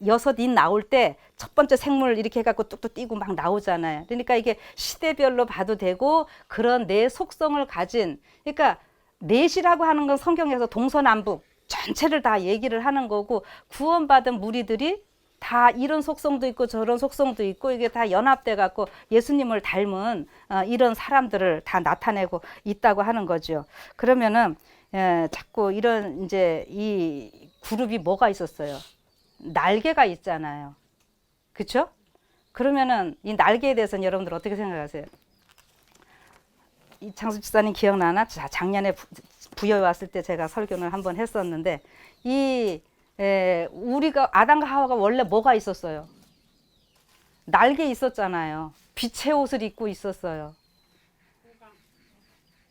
여섯 인 나올 때 첫 번째 생물 이렇게 해갖고 뚝뚝 뛰고 막 나오잖아요. 그러니까 이게 시대별로 봐도 되고 그런 내 속성을 가진, 그러니까 넷이라고 하는 건 성경에서 동서남북 전체를 다 얘기를 하는 거고 구원받은 무리들이 다 이런 속성도 있고 저런 속성도 있고 이게 다 연합돼 갖고 예수님을 닮은 이런 사람들을 다 나타내고 있다고 하는 거죠. 그러면은 자꾸 이런 이제 이 그룹이 뭐가 있었어요? 날개가 있잖아요. 그렇죠? 그러면은 이 날개에 대해서는 여러분들 어떻게 생각하세요? 이창수 집사님 기억나나? 작년에 부여에 왔을 때 제가 설교를 한번 했었는데 우리가 아담과 하와가 원래 뭐가 있었어요? 날개 있었잖아요. 빛의 옷을 입고 있었어요.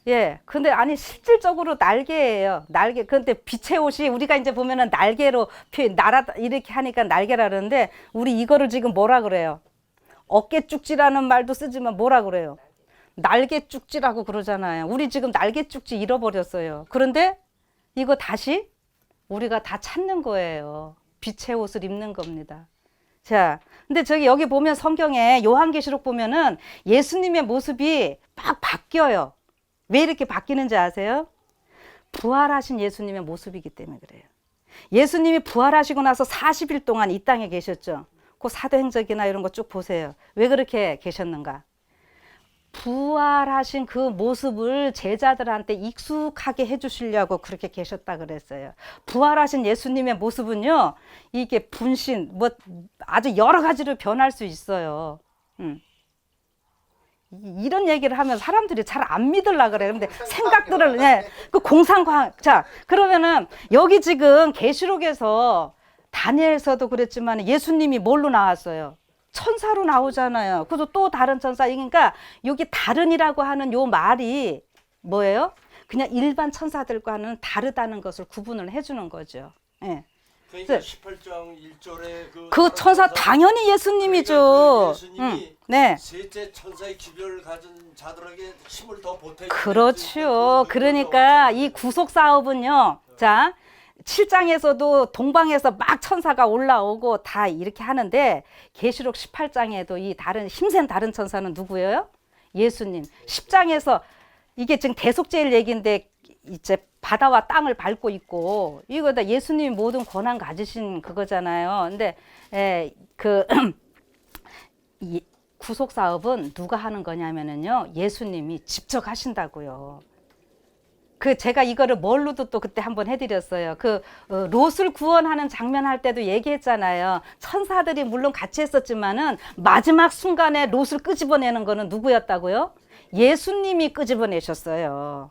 예, 근데 아니 실질적으로 날개예요. 날개. 근데 빛의 옷이 우리가 이제 보면은 날개로 날아 이렇게 하니까 날개라 그러는데 우리 이거를 지금 뭐라 그래요? 어깨 쭉지라는 말도 쓰지만 뭐라 그래요? 날개 쭉지라고 그러잖아요. 우리 지금 날개 쭉지 잃어버렸어요. 그런데 이거 다시 우리가 다 찾는 거예요. 빛의 옷을 입는 겁니다. 자, 근데 저기 여기 보면 성경에 요한계시록 보면은 예수님의 모습이 막 바뀌어요. 왜 이렇게 바뀌는지 아세요? 부활하신 예수님의 모습이기 때문에 그래요. 예수님이 부활하시고 나서 40일 동안 이 땅에 계셨죠. 그 사도행적이나 이런 거 쭉 보세요. 왜 그렇게 계셨는가? 부활하신 그 모습을 제자들한테 익숙하게 해주시려고 그렇게 계셨다 그랬어요. 부활하신 예수님의 모습은요, 이게 분신, 뭐 아주 여러 가지로 변할 수 있어요. 이런 얘기를 하면 사람들이 잘 안 믿으려고 그래요. 근데 생각들을, 그 공상과학. 자, 그러면은 여기 지금 계시록에서 다니엘서도 그랬지만 예수님이 뭘로 나왔어요? 천사로 나오잖아요. 그래서 또 다른 천사. 그러니까 여기 다른이라고 하는 요 말이 뭐예요? 그냥 일반 천사들과는 다르다는 것을 구분을 해주는 거죠. 예. 그러니까 18장 1절에 그 천사 당연히 예수님이죠. 예수님이 네. 셋째 천사의 기별을 가진 자들에게 힘을 더 보태. 그렇죠. 그러니까 이 구속 사업은요. 자, 7장에서도 동방에서 막 천사가 올라오고 다 이렇게 하는데 계시록 18장에도 이 다른 힘센 다른 천사는 누구예요? 예수님. 10장에서 이게 지금 대속죄일 얘기인데 이제 바다와 땅을 밟고 있고 이거 다 예수님이 모든 권한 가지신 그거잖아요. 근데 이 구속 사업은 누가 하는 거냐면은요. 예수님이 직접 하신다고요. 제가 이거를 뭘로도 또 그때 한번 해드렸어요. 롯을 구원하는 장면 할 때도 얘기했잖아요. 천사들이 물론 같이 했었지만은 마지막 순간에 롯을 끄집어내는 거는 누구였다고요? 예수님이 끄집어내셨어요.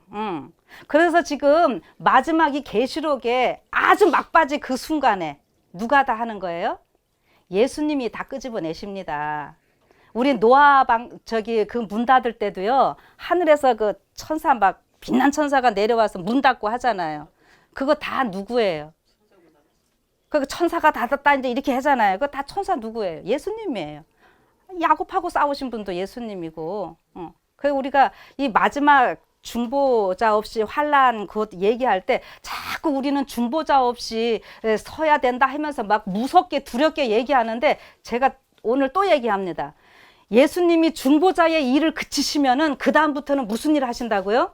그래서 지금 마지막이 계시록에 아주 막바지 그 순간에 누가 다 하는 거예요? 예수님이 다 끄집어내십니다. 우리 노아 그 문 닫을 때도요. 하늘에서 그 천사 막 빛난 천사가 내려와서 문 닫고 하잖아요. 그거 다 누구예요? 그 천사가 닫았다 이제 이렇게 하잖아요. 그거 다 천사 누구예요? 예수님이에요. 야곱하고 싸우신 분도 예수님이고. 그리고 우리가 이 마지막 중보자 없이 환난 그것 얘기할 때 자꾸 우리는 중보자 없이 서야 된다 하면서 막 무섭게 두렵게 얘기하는데 제가 오늘 또 얘기합니다. 예수님이 중보자의 일을 그치시면은 그 다음부터는 무슨 일을 하신다고요?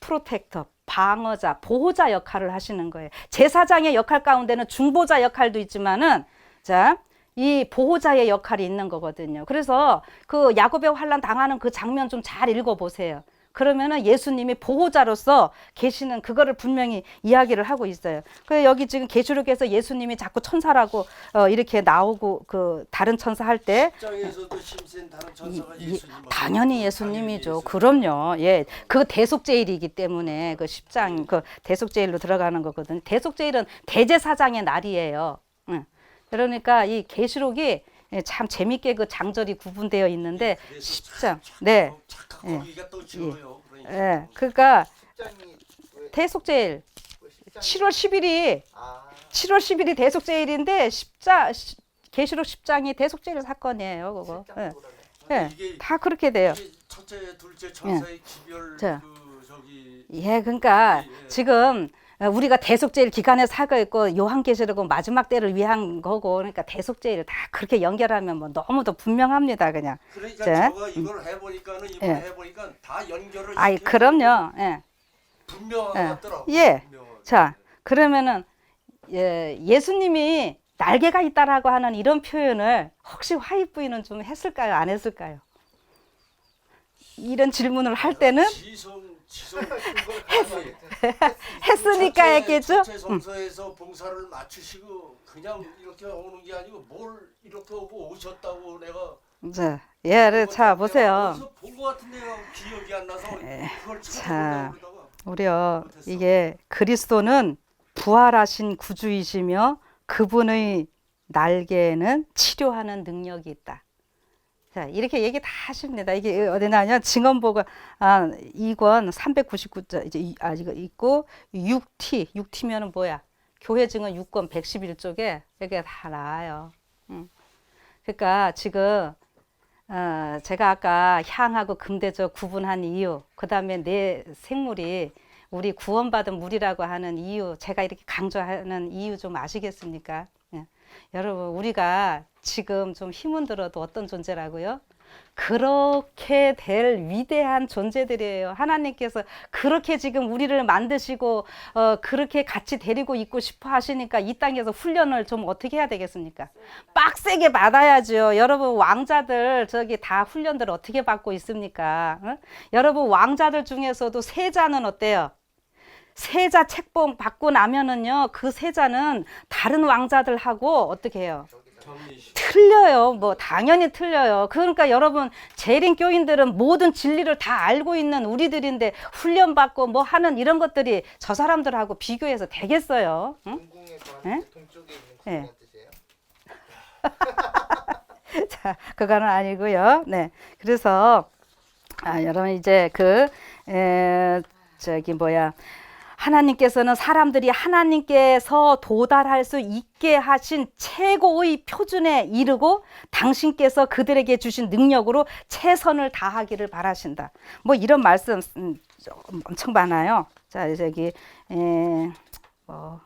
프로텍터, 방어자, 보호자 역할을 하시는 거예요. 제사장의 역할 가운데는 중보자 역할도 있지만은 자, 이 보호자의 역할이 있는 거거든요. 그래서 그 야곱의 환난 당하는 그 장면 좀 잘 읽어보세요. 그러면은 예수님이 보호자로서 계시는 그거를 분명히 이야기를 하고 있어요. 그래서 여기 지금 계시록에서 예수님이 자꾸 천사라고 이렇게 나오고 그 다른 천사 할 때 십장에서도 힘센 다른 천사가 예수님. 당연히 예수님이죠. 그럼요. 예, 그 대속죄일이기 때문에 그 10장 그 대속죄일로 들어가는 거거든요. 대속죄일은 대제사장의 날이에요. 그러니까 이 계시록이 참 재밌게 그 장절이 구분되어 있는데 10장. 네. 거기가 또 지어요. 예. 그러니까 10장이 왜 대속죄일 10장이 7월 10일이 아, 7월 10일이 대속죄일인데 계시록 10장이 대속죄일 사건이에요, 그거. 10장 예. 돌아가요. 예. 이게 다 그렇게 돼요. 이게 첫째, 둘째 천사의 기별 자. 그 저기 예, 그러니까 예. 지금 우리가 대속죄일 기간에 살고 있고 요한계시록은 마지막 때를 위한 거고 그러니까 대속죄일 다 그렇게 연결하면 뭐 너무도 분명합니다, 그냥. 그러니까 자. 제가 이걸 해보니까는 이번 예. 해보니까 다 연결을 아이, 시켜요. 그럼요. 예. 분명하더라고. 예. 분명하게. 자, 그러면은 예수님이 날개가 있다라고 하는 이런 표현을 혹시 화입 부인은 좀 했을까요? 안 했을까요? 이런 질문을 할 때는 지성 했으니까 했겠죠? 첫째 성서에서 봉사를 마치시고 그냥 이렇게 오는 게 아니고 뭘 이렇게 오고 오셨다고 내가 자, 예, 자 보세요. 어디서 본거 같은데 기억이 안 나서 그걸 자. 찾아보려고 그러다가 우리요, 이게 그리스도는 부활하신 구주이시며 그분의 날개에는 치료하는 능력이 있다. 자, 이렇게 얘기 다 하십니다. 이게 어디 나냐? 증언보가 2권 399자 이제 이거 있고 6T면은 뭐야? 교회 증언 6권 111쪽에 이게 다 나와요. 그러니까 지금 제가 아까 향하고 금대적 구분한 이유, 그다음에 내 생물이 우리 구원받은 물이라고 하는 이유, 제가 이렇게 강조하는 이유 좀 아시겠습니까? 예. 여러분, 우리가 지금 좀 힘은 들어도 어떤 존재라고요? 그렇게 될 위대한 존재들이에요. 하나님께서 그렇게 지금 우리를 만드시고 그렇게 같이 데리고 있고 싶어 하시니까 이 땅에서 훈련을 좀 어떻게 해야 되겠습니까? 빡세게 받아야죠. 여러분 왕자들 저기 다 훈련들 어떻게 받고 있습니까? 여러분 왕자들 중에서도 세자는 어때요? 세자 책봉 받고 나면은요, 그 세자는 다른 왕자들하고 어떻게 해요? 틀려요. 뭐 당연히 틀려요. 그러니까 여러분 재림 교인들은 모든 진리를 다 알고 있는 우리들인데 훈련받고 뭐 하는 이런 것들이 저 사람들하고 비교해서 되겠어요? 응? 동궁에 예? 관한 동쪽에 있는 궁이란 뜻이에요? 자, 그거는 아니고요. 네, 그래서 여러분 이제 저기 뭐야? 하나님께서는 사람들이 하나님께서 도달할 수 있게 하신 최고의 표준에 이르고 당신께서 그들에게 주신 능력으로 최선을 다하기를 바라신다. 뭐 이런 말씀 엄청 많아요. 자, 저기 뭐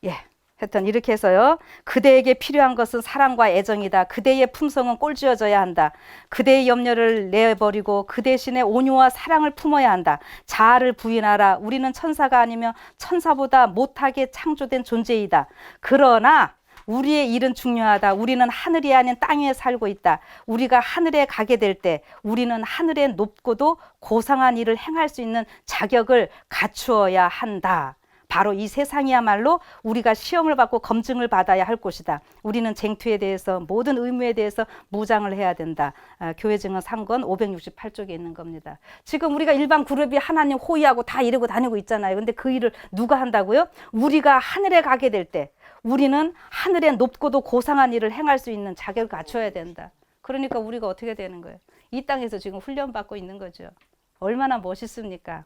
예. 하여튼 이렇게 해서요. 그대에게 필요한 것은 사랑과 애정이다. 그대의 품성은 꼴쥐어져야 한다. 그대의 염려를 내버리고 그 대신에 온유와 사랑을 품어야 한다. 자아를 부인하라. 우리는 천사가 아니며 천사보다 못하게 창조된 존재이다. 그러나 우리의 일은 중요하다. 우리는 하늘이 아닌 땅 위에 살고 있다. 우리가 하늘에 가게 될 때 우리는 하늘에 높고도 고상한 일을 행할 수 있는 자격을 갖추어야 한다. 바로 이 세상이야말로 우리가 시험을 받고 검증을 받아야 할 곳이다. 우리는 쟁투에 대해서 모든 의무에 대해서 무장을 해야 된다. 교회 증언 3권 568쪽에 있는 겁니다. 지금 우리가 일반 그룹이 하나님 호위하고 다 이러고 다니고 있잖아요. 근데 그 일을 누가 한다고요? 우리가 하늘에 가게 될 때 우리는 하늘에 높고도 고상한 일을 행할 수 있는 자격을 갖춰야 된다. 그러니까 우리가 어떻게 되는 거예요? 이 땅에서 지금 훈련받고 있는 거죠. 얼마나 멋있습니까?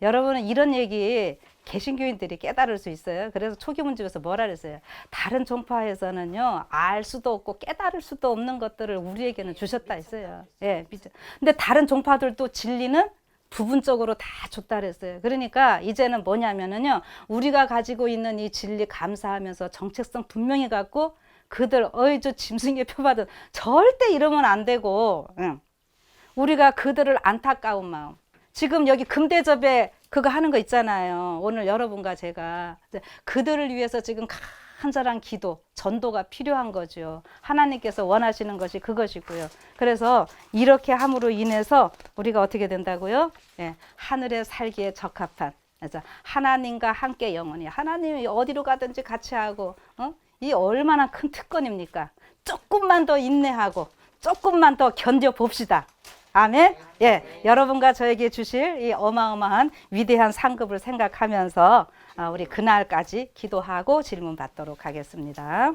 여러분은 이런 얘기 개신교인들이 깨달을 수 있어요. 그래서 초기 문집에서 뭐라 그랬어요? 다른 종파에서는요, 알 수도 없고 깨달을 수도 없는 것들을 우리에게는 주셨다 했어요. 예, 근데 다른 종파들도 진리는 부분적으로 다 줬다 그랬어요. 그러니까 이제는 뭐냐면은요, 우리가 가지고 있는 이 진리 감사하면서 정체성 분명히 갖고 그들 저 짐승의 표받은 절대 이러면 안 되고, 우리가 그들을 안타까운 마음. 지금 여기 금대접에 그거 하는 거 있잖아요. 오늘 여러분과 제가 그들을 위해서 지금 간절한 기도, 전도가 필요한 거죠. 하나님께서 원하시는 것이 그것이고요. 그래서 이렇게 함으로 인해서 우리가 어떻게 된다고요? 예, 하늘에 살기에 적합한. 그래서 하나님과 함께 영원히. 하나님이 어디로 가든지 같이 하고, 이 얼마나 큰 특권입니까? 조금만 더 인내하고, 조금만 더 견뎌봅시다. 아멘. 예, 여러분과 저에게 주실 이 어마어마한 위대한 상급을 생각하면서 우리 그날까지 기도하고 질문 받도록 하겠습니다.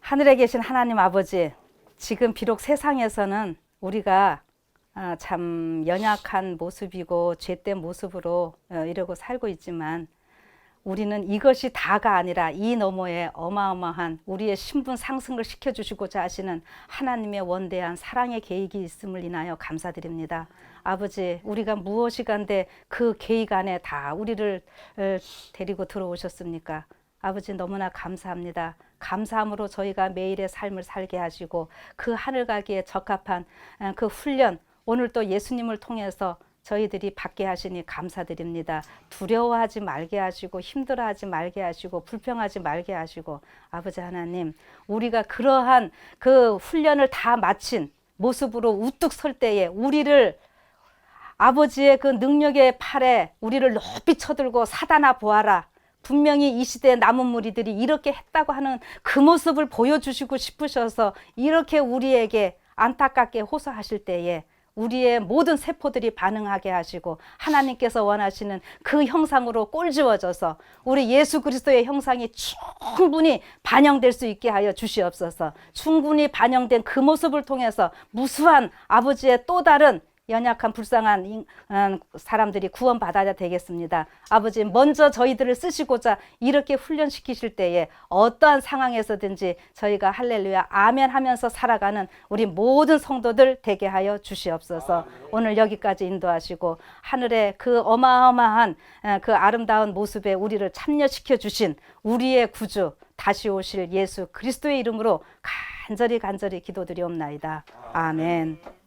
하늘에 계신 하나님 아버지, 지금 비록 세상에서는 우리가 참 연약한 모습이고 죄된 모습으로 이러고 살고 있지만 우리는 이것이 다가 아니라 이 너머에 어마어마한 우리의 신분 상승을 시켜주시고자 하시는 하나님의 원대한 사랑의 계획이 있음을 인하여 감사드립니다. 아버지, 우리가 무엇이 간데 그 계획 안에 다 우리를 데리고 들어오셨습니까? 아버지, 너무나 감사합니다. 감사함으로 저희가 매일의 삶을 살게 하시고 그 하늘 가기에 적합한 그 훈련, 오늘 또 예수님을 통해서 저희들이 받게 하시니 감사드립니다. 두려워하지 말게 하시고 힘들어하지 말게 하시고 불평하지 말게 하시고 아버지 하나님, 우리가 그러한 그 훈련을 다 마친 모습으로 우뚝 설 때에 우리를 아버지의 그 능력의 팔에 우리를 높이 쳐들고 사단아 보아라. 분명히 이 시대의 남은 무리들이 이렇게 했다고 하는 그 모습을 보여주시고 싶으셔서 이렇게 우리에게 안타깝게 호소하실 때에 우리의 모든 세포들이 반응하게 하시고 하나님께서 원하시는 그 형상으로 꼴지워져서 우리 예수 그리스도의 형상이 충분히 반영될 수 있게 하여 주시옵소서. 충분히 반영된 그 모습을 통해서 무수한 아버지의 또 다른 연약한 불쌍한 사람들이 구원받아야 되겠습니다. 아버지, 먼저 저희들을 쓰시고자 이렇게 훈련시키실 때에 어떠한 상황에서든지 저희가 할렐루야 아멘 하면서 살아가는 우리 모든 성도들 되게 하여 주시옵소서. 오늘 여기까지 인도하시고 하늘의 그 어마어마한 그 아름다운 모습에 우리를 참여시켜 주신 우리의 구주 다시 오실 예수 그리스도의 이름으로 간절히 기도드리옵나이다. 아멘.